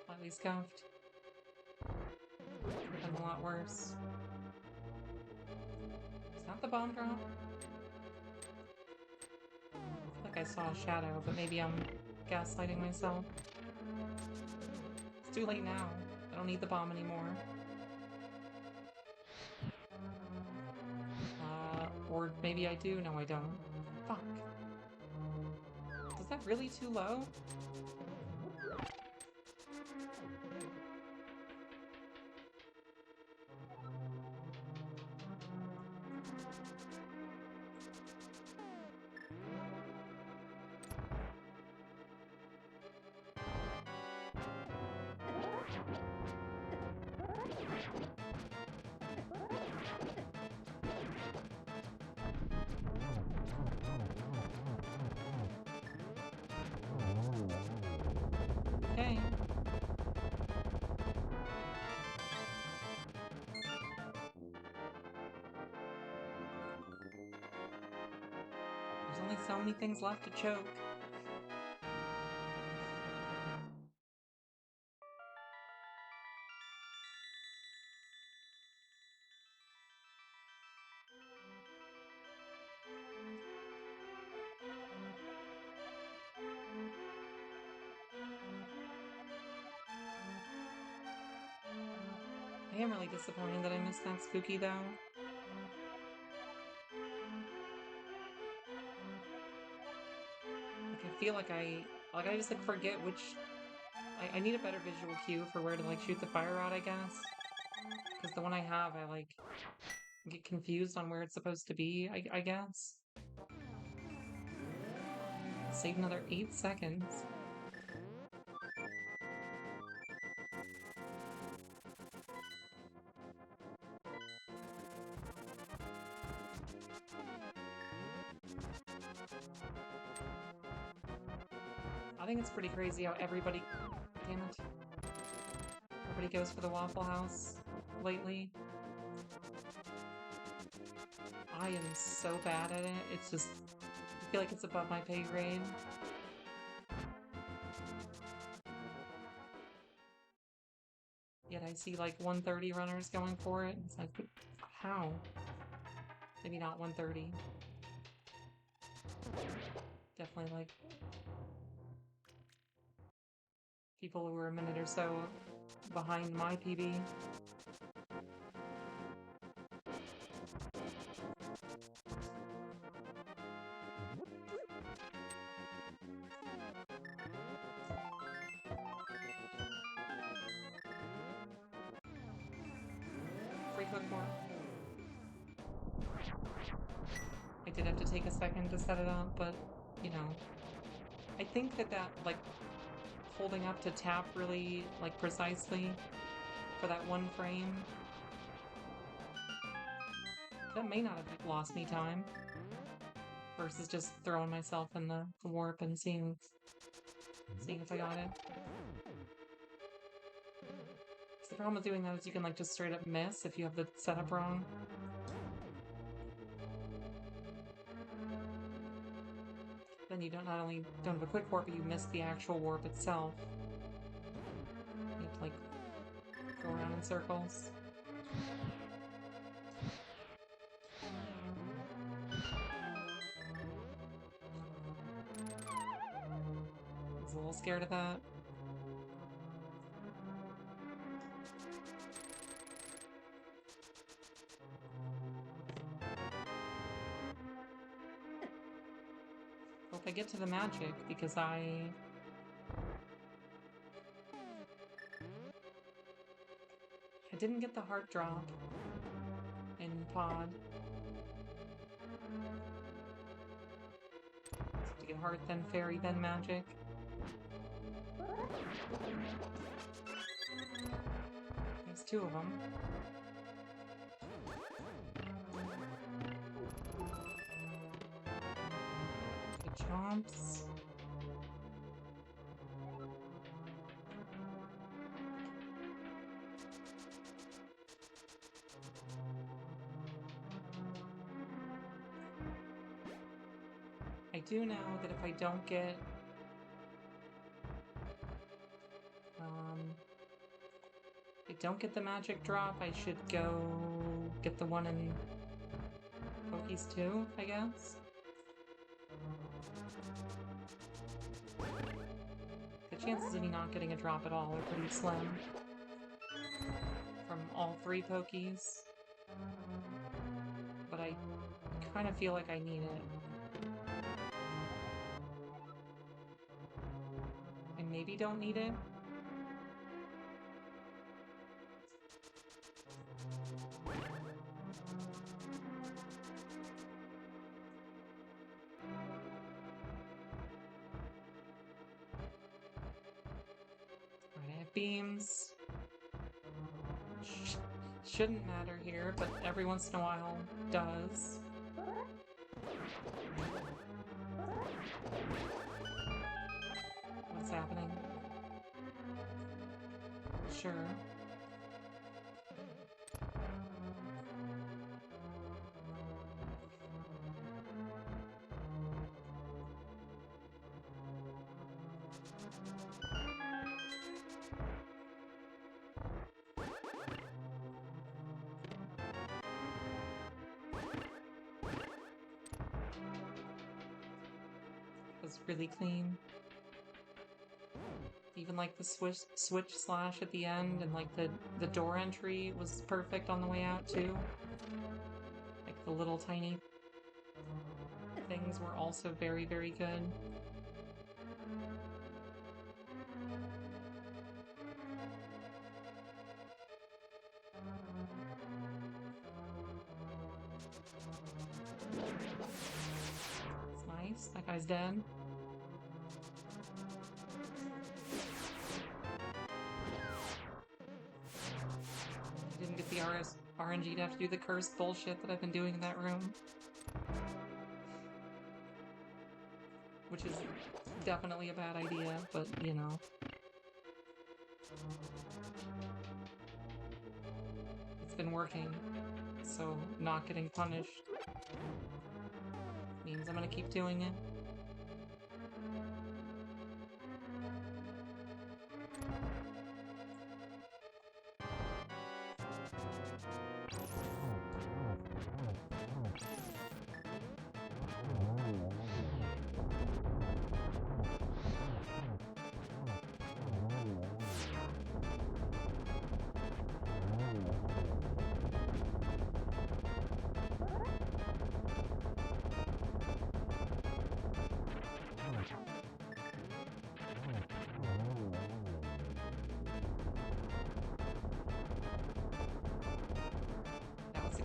Slightly scuffed. Could have been a lot worse. Is that the bomb drop? I feel like I saw a shadow, but maybe I'm gaslighting myself. It's too late now. I don't need the bomb anymore. Or maybe I do. No, I don't. Fuck. Was that really too low? Okay. There's only so many things left to choke. I am really disappointed that I missed that spooky, though. Like, I feel like I just, like, forget which... I need a better visual cue for where to, like, shoot the fire rod, I guess. Because the one I have, I, like, get confused on where it's supposed to be, I guess. Save another 8 seconds. I think it's pretty crazy how everybody... Damn it. Everybody goes for the Waffle House lately. I am so bad at it. It's just... I feel like it's above my pay grade. Yet I see like 130 runners going for it. It's like, how? Maybe not 130. Definitely like people who were a minute or so behind my PB. Free cook more. I did have to take a second to set it up, but, you know. I think that like, holding up to tap really, like, precisely for that one frame, that may not have lost me time versus just throwing myself in the warp and seeing if I got it. The problem with doing that is you can, like, just straight up miss if you have the setup wrong. Then you not only don't have a quick warp, but you miss the actual warp itself. You have to, like, go around in circles. I was a little scared of that. Hope I get to the magic, because I didn't get the heart drop in pod. To get heart, then fairy, then magic. There's two of them. Good chomps. I do know that if I don't get the magic drop, I should go get the one in Pokies too, I guess. The chances of me not getting a drop at all are pretty slim from all three Pokies, but I kind of feel like I need it. I maybe don't need it. Beams. Shouldn't matter here, but every once in a while does. What's happening? Sure. Was really clean. Even like the switch slash at the end, and like the door entry was perfect on the way out too. Like the little tiny things were also very, very good. It's nice. That guy's dead. Didn't get the RNG to have to do the cursed bullshit that I've been doing in that room. Which is definitely a bad idea, but, you know. It's been working, so not getting punished means I'm gonna keep doing it.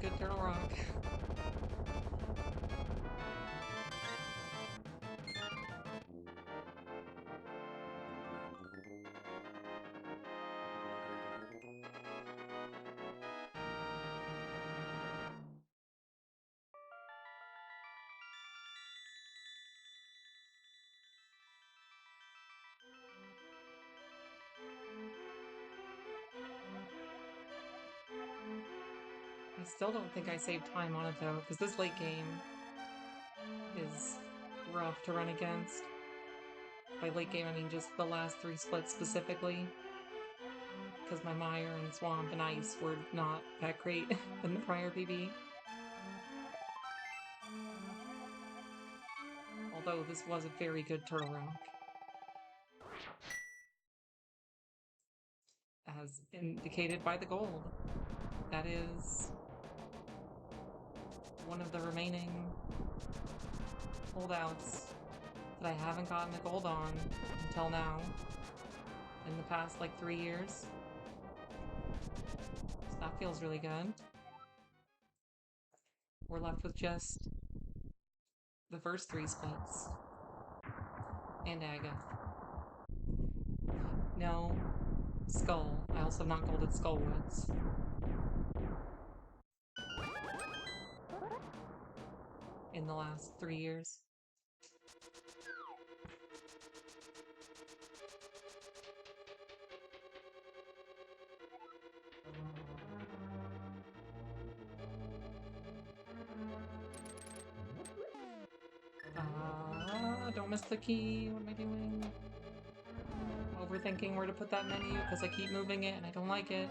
good turtle rock. I still don't think I saved time on it though, because this late game is rough to run against. By late game, I mean just the last 3 splits specifically. Because my Mire and Swamp and Ice were not that great in the prior PB. Although this was a very good Turtle Rock. As indicated by the gold. That is one of the remaining holdouts that I haven't gotten a gold on until now. In the past, like, 3 years. So that feels really good. We're left with just the first 3 splits. And Aga. No. Skull. I also have not golded Skullwoods. In the last 3 years. Don't miss the key. What am I doing? I'm overthinking where to put that menu because I keep moving it and I don't like it.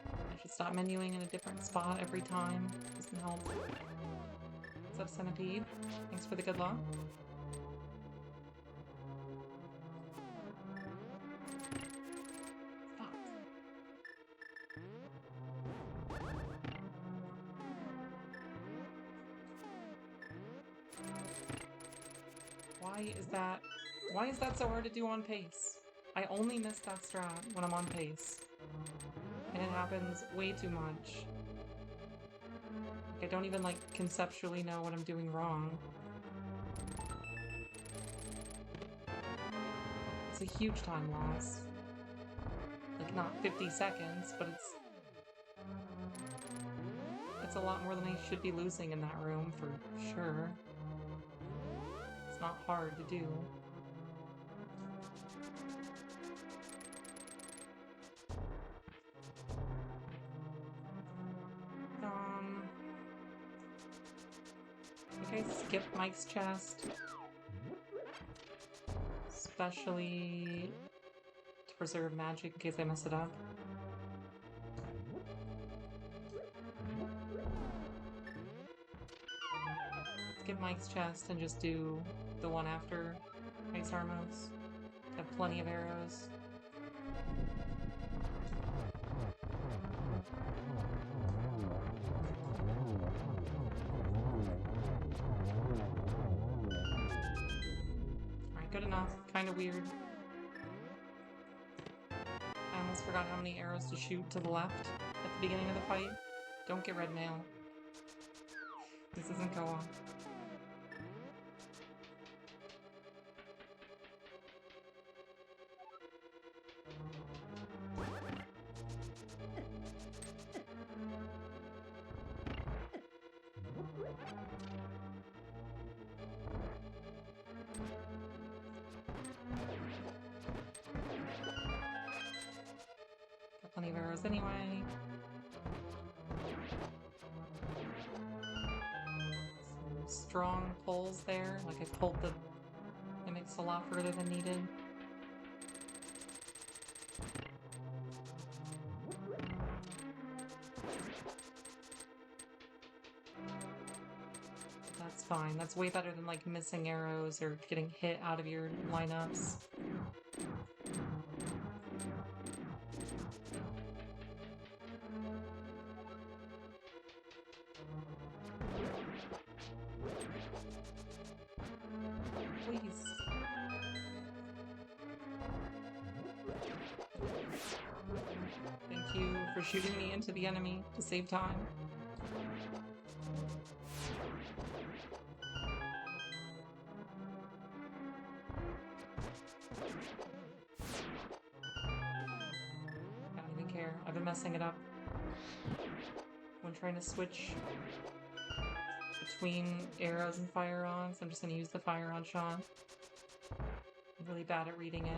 I should stop menuing in a different spot every time. Doesn't help. What's up, Centipede? Thanks for the good luck. Fuck. Why is that so hard to do on pace? I only miss that strat when I'm on pace. And it happens way too much. Like, I don't even, like, conceptually know what I'm doing wrong. It's a huge time loss. Like, not 50 seconds, but it's a lot more than I should be losing in that room, for sure. It's not hard to do. I think I skipped Mike's chest. Especially to preserve magic in case I mess it up. Skip Mike's chest and just do the one after Ice Armos. Have plenty of arrows. Alright, good enough. Kinda weird. I almost forgot how many arrows to shoot to the left at the beginning of the fight. Don't get red mail. This isn't co-op. Got plenty of arrows anyway. Some strong pulls there. Like I pulled the mimics a lot further than needed. That's fine. That's way better than like missing arrows or getting hit out of your lineups. Please. Thank you for shooting me into the enemy to save time. I don't even care. I've been messing it up when trying to switch between arrows and fire rods. I'm just gonna use the fire rod shot. I'm really bad at reading it.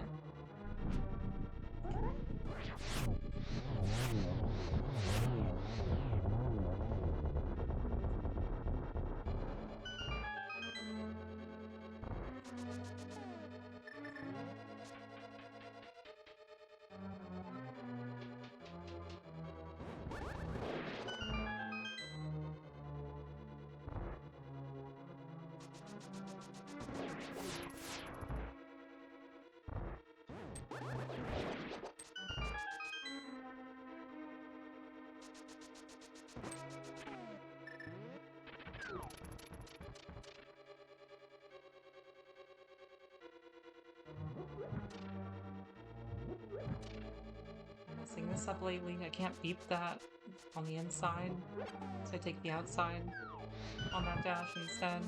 I'm messing this up lately. I can't beep that on the inside, so I take the outside on that dash instead.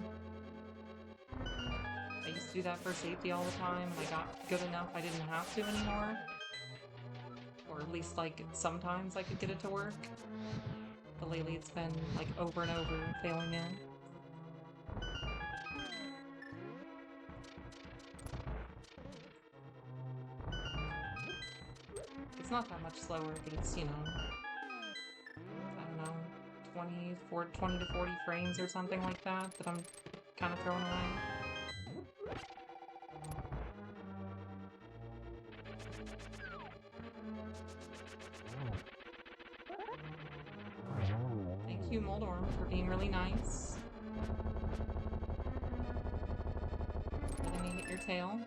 I used to do that for safety all the time, and I got good enough I didn't have to anymore. Or at least, like, sometimes I could get it to work. But lately it's been, like, over and over failing it. It's not that much slower, but it's, you know, I don't know, 20 to 40 frames or something like that I'm kind of throwing away. Thank you, Moldorm, for being really nice. Letting me hit your tail.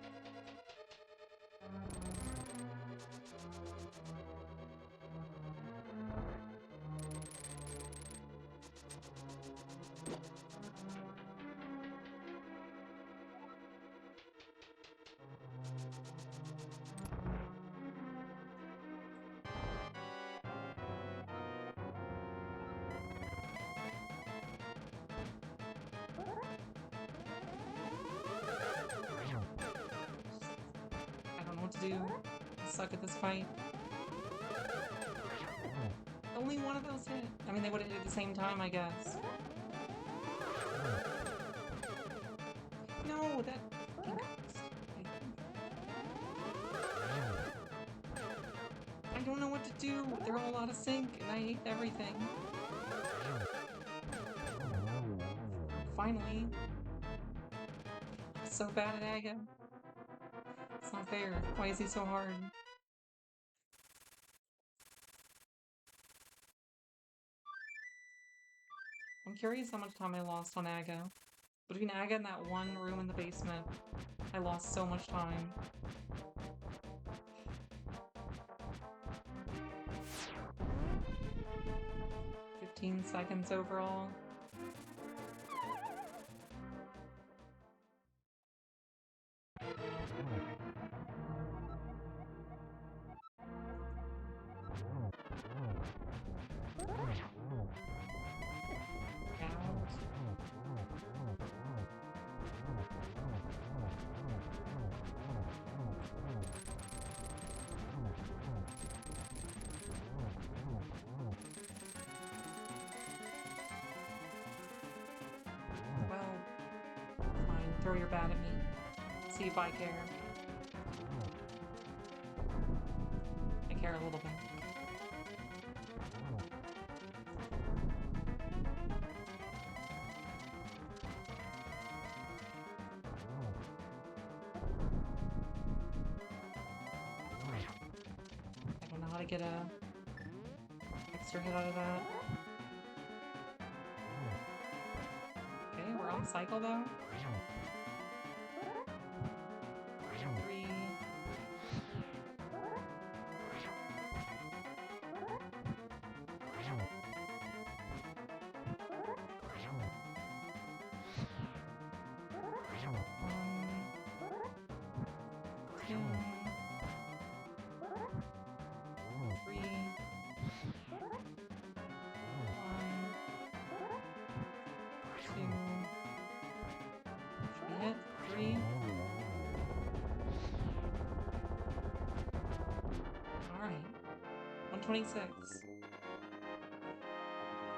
To do. I suck at this fight. Only one of those hit. I mean, they would have hit at the same time, I guess. No, that fucking ghost. I don't know what to do. They're all out of sync, and I hate everything. Finally. I'm so bad at Aga. It's not fair. Why is he so hard? I'm curious how much time I lost on Aga. Between Aga and that one room in the basement, I lost so much time. 15 seconds overall. Throw your bat at me. See if I care. I care a little bit. I don't know how to get a extra hit out of that. Okay, we're on cycle though. 3. 2. 3. 1. 2. 126.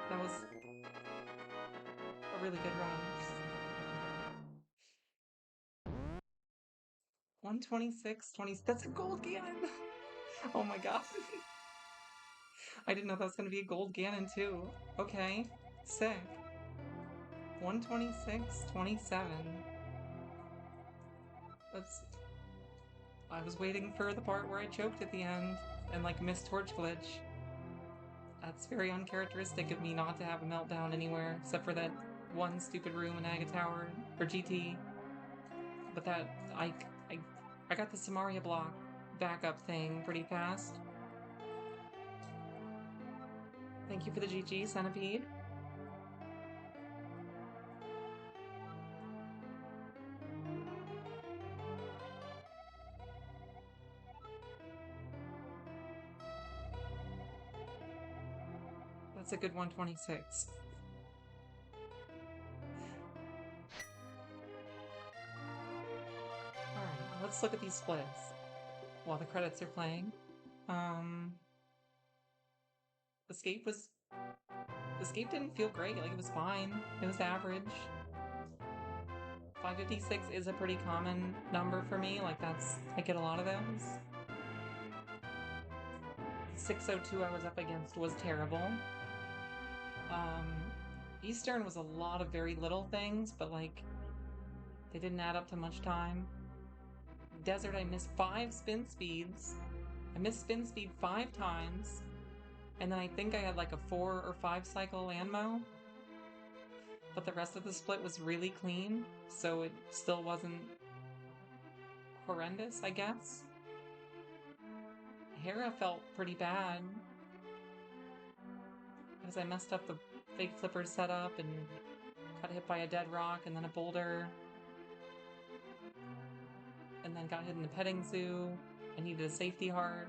That was a really good run. 126, 20. That's a gold Ganon! Oh my god. I didn't know that was going to be a gold Ganon too. Okay, sick. 126, 27. That's. I was waiting for the part where I choked at the end and like missed torch glitch. That's very uncharacteristic of me not to have a meltdown anywhere except for that one stupid room in Aga Tower or GT. But that I I got the Samaria block backup thing pretty fast. Thank you for the GG, Centipede. That's a good 126. Alright, let's look at these splits while the credits are playing. Escape was... Escape didn't feel great, like it was fine. It was average. 556 is a pretty common number for me, like that's... I get a lot of those. 602 I was up against was terrible. Eastern was a lot of very little things, but like they didn't add up to much time. Desert, I missed 5 spin speeds. I missed spin speed 5 times, and then I think I had like a 4 or 5 cycle Anmo, but the rest of the split was really clean, so it still wasn't horrendous, I guess. Hera felt pretty bad because I messed up the fake flipper setup and got hit by a dead rock and then a boulder, and then got hit in the petting zoo. I needed a safety heart.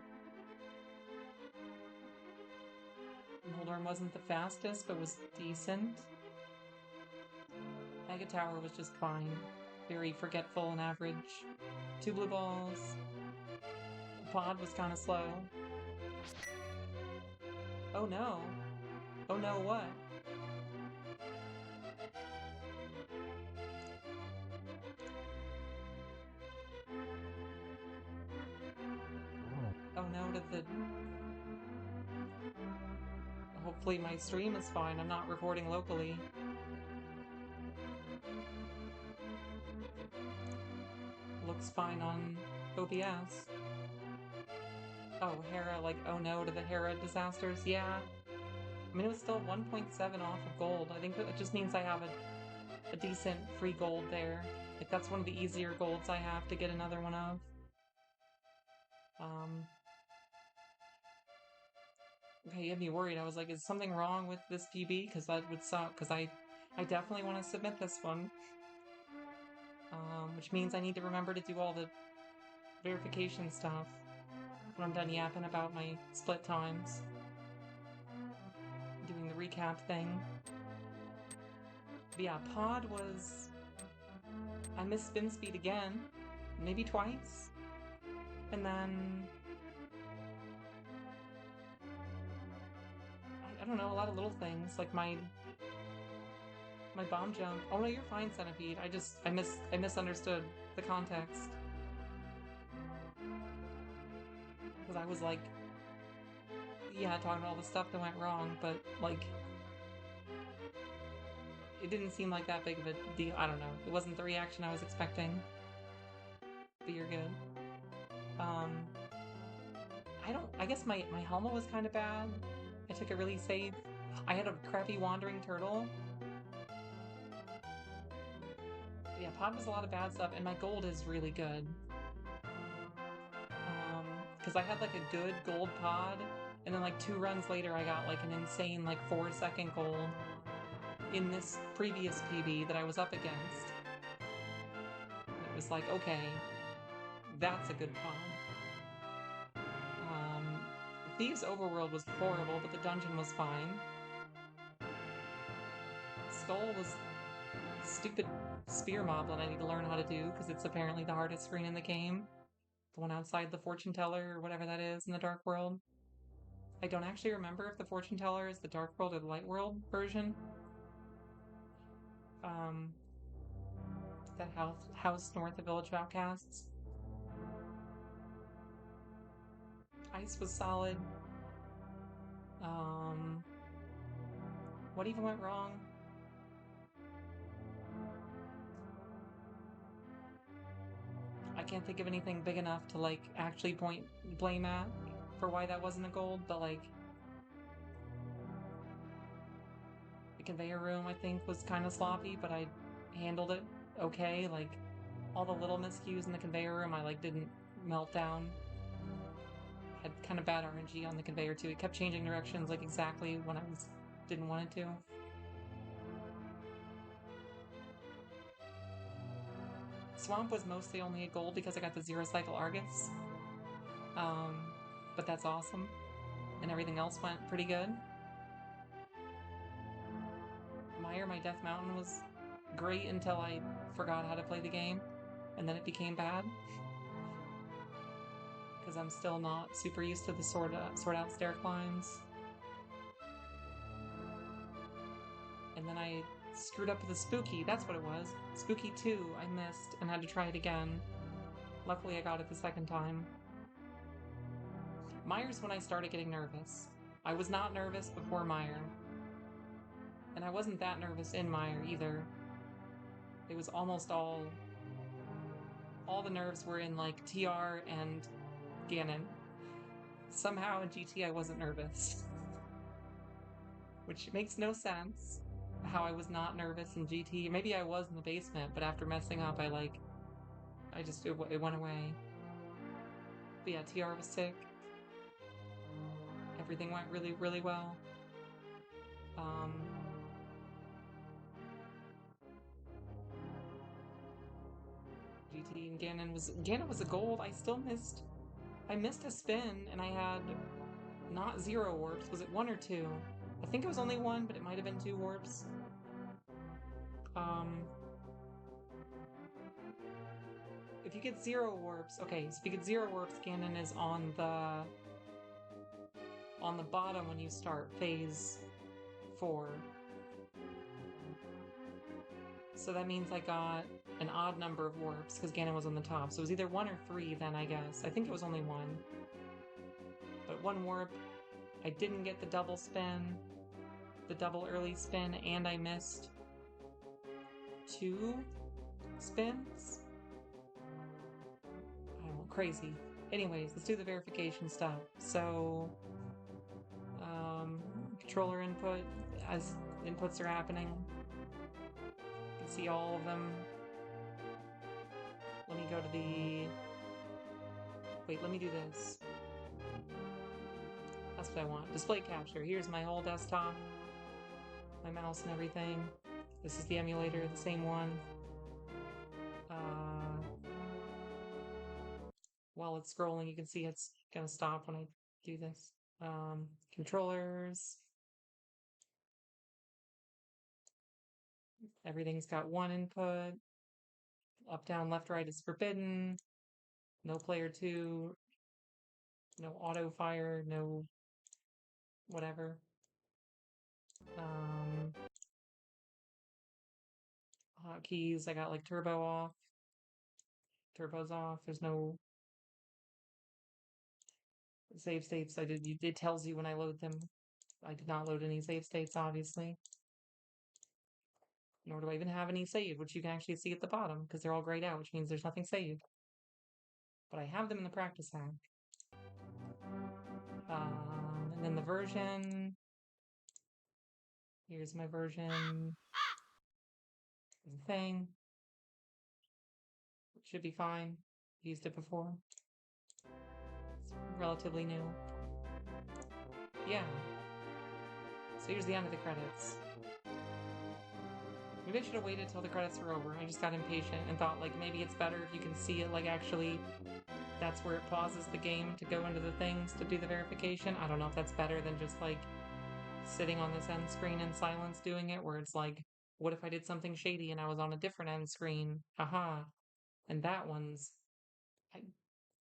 Moldorm wasn't the fastest, but was decent. Mega Tower was just fine. Very forgetful and average. 2 blue balls. The pod was kind of slow. Oh no. Oh no, what? Oh no, did the... Hopefully my stream is fine. I'm not recording locally. Looks fine on OBS. Oh, Hera, like, oh no to the Hera disasters. Yeah. I mean, it was still 1.7 off of gold. I think that just means I have a decent free gold there. Like, that's one of the easier golds I have to get another one of. Okay, you had me worried. I was like, is something wrong with this PB? Because that would suck, because I definitely want to submit this one. Which means I need to remember to do all the verification stuff when I'm done yapping about my split times. Doing the recap thing. But yeah, pod was... I missed spin speed again. Maybe twice. And then... I don't know, a lot of little things. Like my bomb jump. Oh no, you're fine, Centipede. I misunderstood the context. Because I was like... Yeah, talking about all the stuff that went wrong, but like... It didn't seem like that big of a deal. I don't know. It wasn't the reaction I was expecting. But you're good. I guess my Helma was kind of bad. I took it really safe. I had a crappy wandering turtle. Yeah, pod was a lot of bad stuff, and my gold is really good. Because I had like a good gold pod, and then like 2 runs later I got like an insane like 4-second gold in this previous PB that I was up against. It was like, okay, that's a good pod. Thieves Overworld was horrible, but the dungeon was fine. Skull was stupid spear mob that I need to learn how to do, because it's apparently the hardest screen in the game. The one outside the fortune teller, or whatever that is in the Dark World. I don't actually remember if the fortune teller is the Dark World or the Light World version. Um, that house north of Village of Outcasts. Ice was solid. Um, what even went wrong? I can't think of anything big enough to like actually point blame at for why that wasn't a gold, but like the conveyor room I think was kind of sloppy, but I handled it okay. Like all the little miscues in the conveyor room I like didn't melt down. Had kind of bad RNG on the conveyor too. It kept changing directions like exactly when I didn't want it to. Swamp was mostly only a gold because I got the zero cycle Argus. Um, but that's awesome. And everything else went pretty good. Mire, my Death Mountain was great until I forgot how to play the game. And then it became bad. Because I'm still not super used to the sort out stair climbs. And then I screwed up with the Spooky. That's what it was. Spooky 2 I missed and had to try it again. Luckily I got it the second time. Mire's when I started getting nervous. I was not nervous before Mire. And I wasn't that nervous in Mire either. It was almost all the nerves were in like TR and Ganon. Somehow in GT I wasn't nervous. Which makes no sense. How I was not nervous in GT. Maybe I was in the basement, but after messing up it went away. But yeah, TR was sick. Everything went really, really well. GT and Ganon was a gold. I missed a spin and I had not 0 warps. Was it 1 or 2? I think it was only 1, but it might have been 2 warps. If you get 0 warps, okay, so if you get 0 warps, Ganon is on the bottom when you start phase 4. So that means I got an odd number of warps because Ganon was on the top. So it was either 1 or 3 then, I guess. I think it was only 1. But 1 warp, I didn't get the double spin, the double early spin, and I missed 2 spins? I don't know, crazy. Anyways, let's do the verification stuff. So, controller input, as inputs are happening. You can see all of them. Let me go to the... Wait, let me do this. That's what I want. Display capture. Here's my whole desktop. My mouse and everything. This is the emulator, the same one. While it's scrolling, you can see it's gonna stop when I do this. Controllers. Everything's got 1 input. Up, down, left, right is forbidden. No player 2. No auto fire. No whatever. Hotkeys. I got like turbo off. Turbo's off. There's no save states. It tells you when I load them. I did not load any save states, obviously. Nor do I even have any saved, which you can actually see at the bottom, because they're all grayed out, which means there's nothing saved. But I have them in the practice hack. And then the version. Here's my version. Thing. It should be fine. Used it before. It's relatively new. Yeah. So here's the end of the credits. Maybe I should have waited till the credits were over. I just got impatient and thought, like, maybe it's better if you can see it, like, actually, that's where it pauses the game to go into the things to do the verification. I don't know if that's better than just, like, sitting on this end screen in silence doing it, where it's like, what if I did something shady and I was on a different end screen? Haha. And that one's...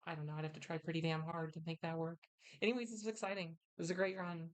I don't know. I'd have to try pretty damn hard to make that work. Anyways, this was exciting. It was a great run.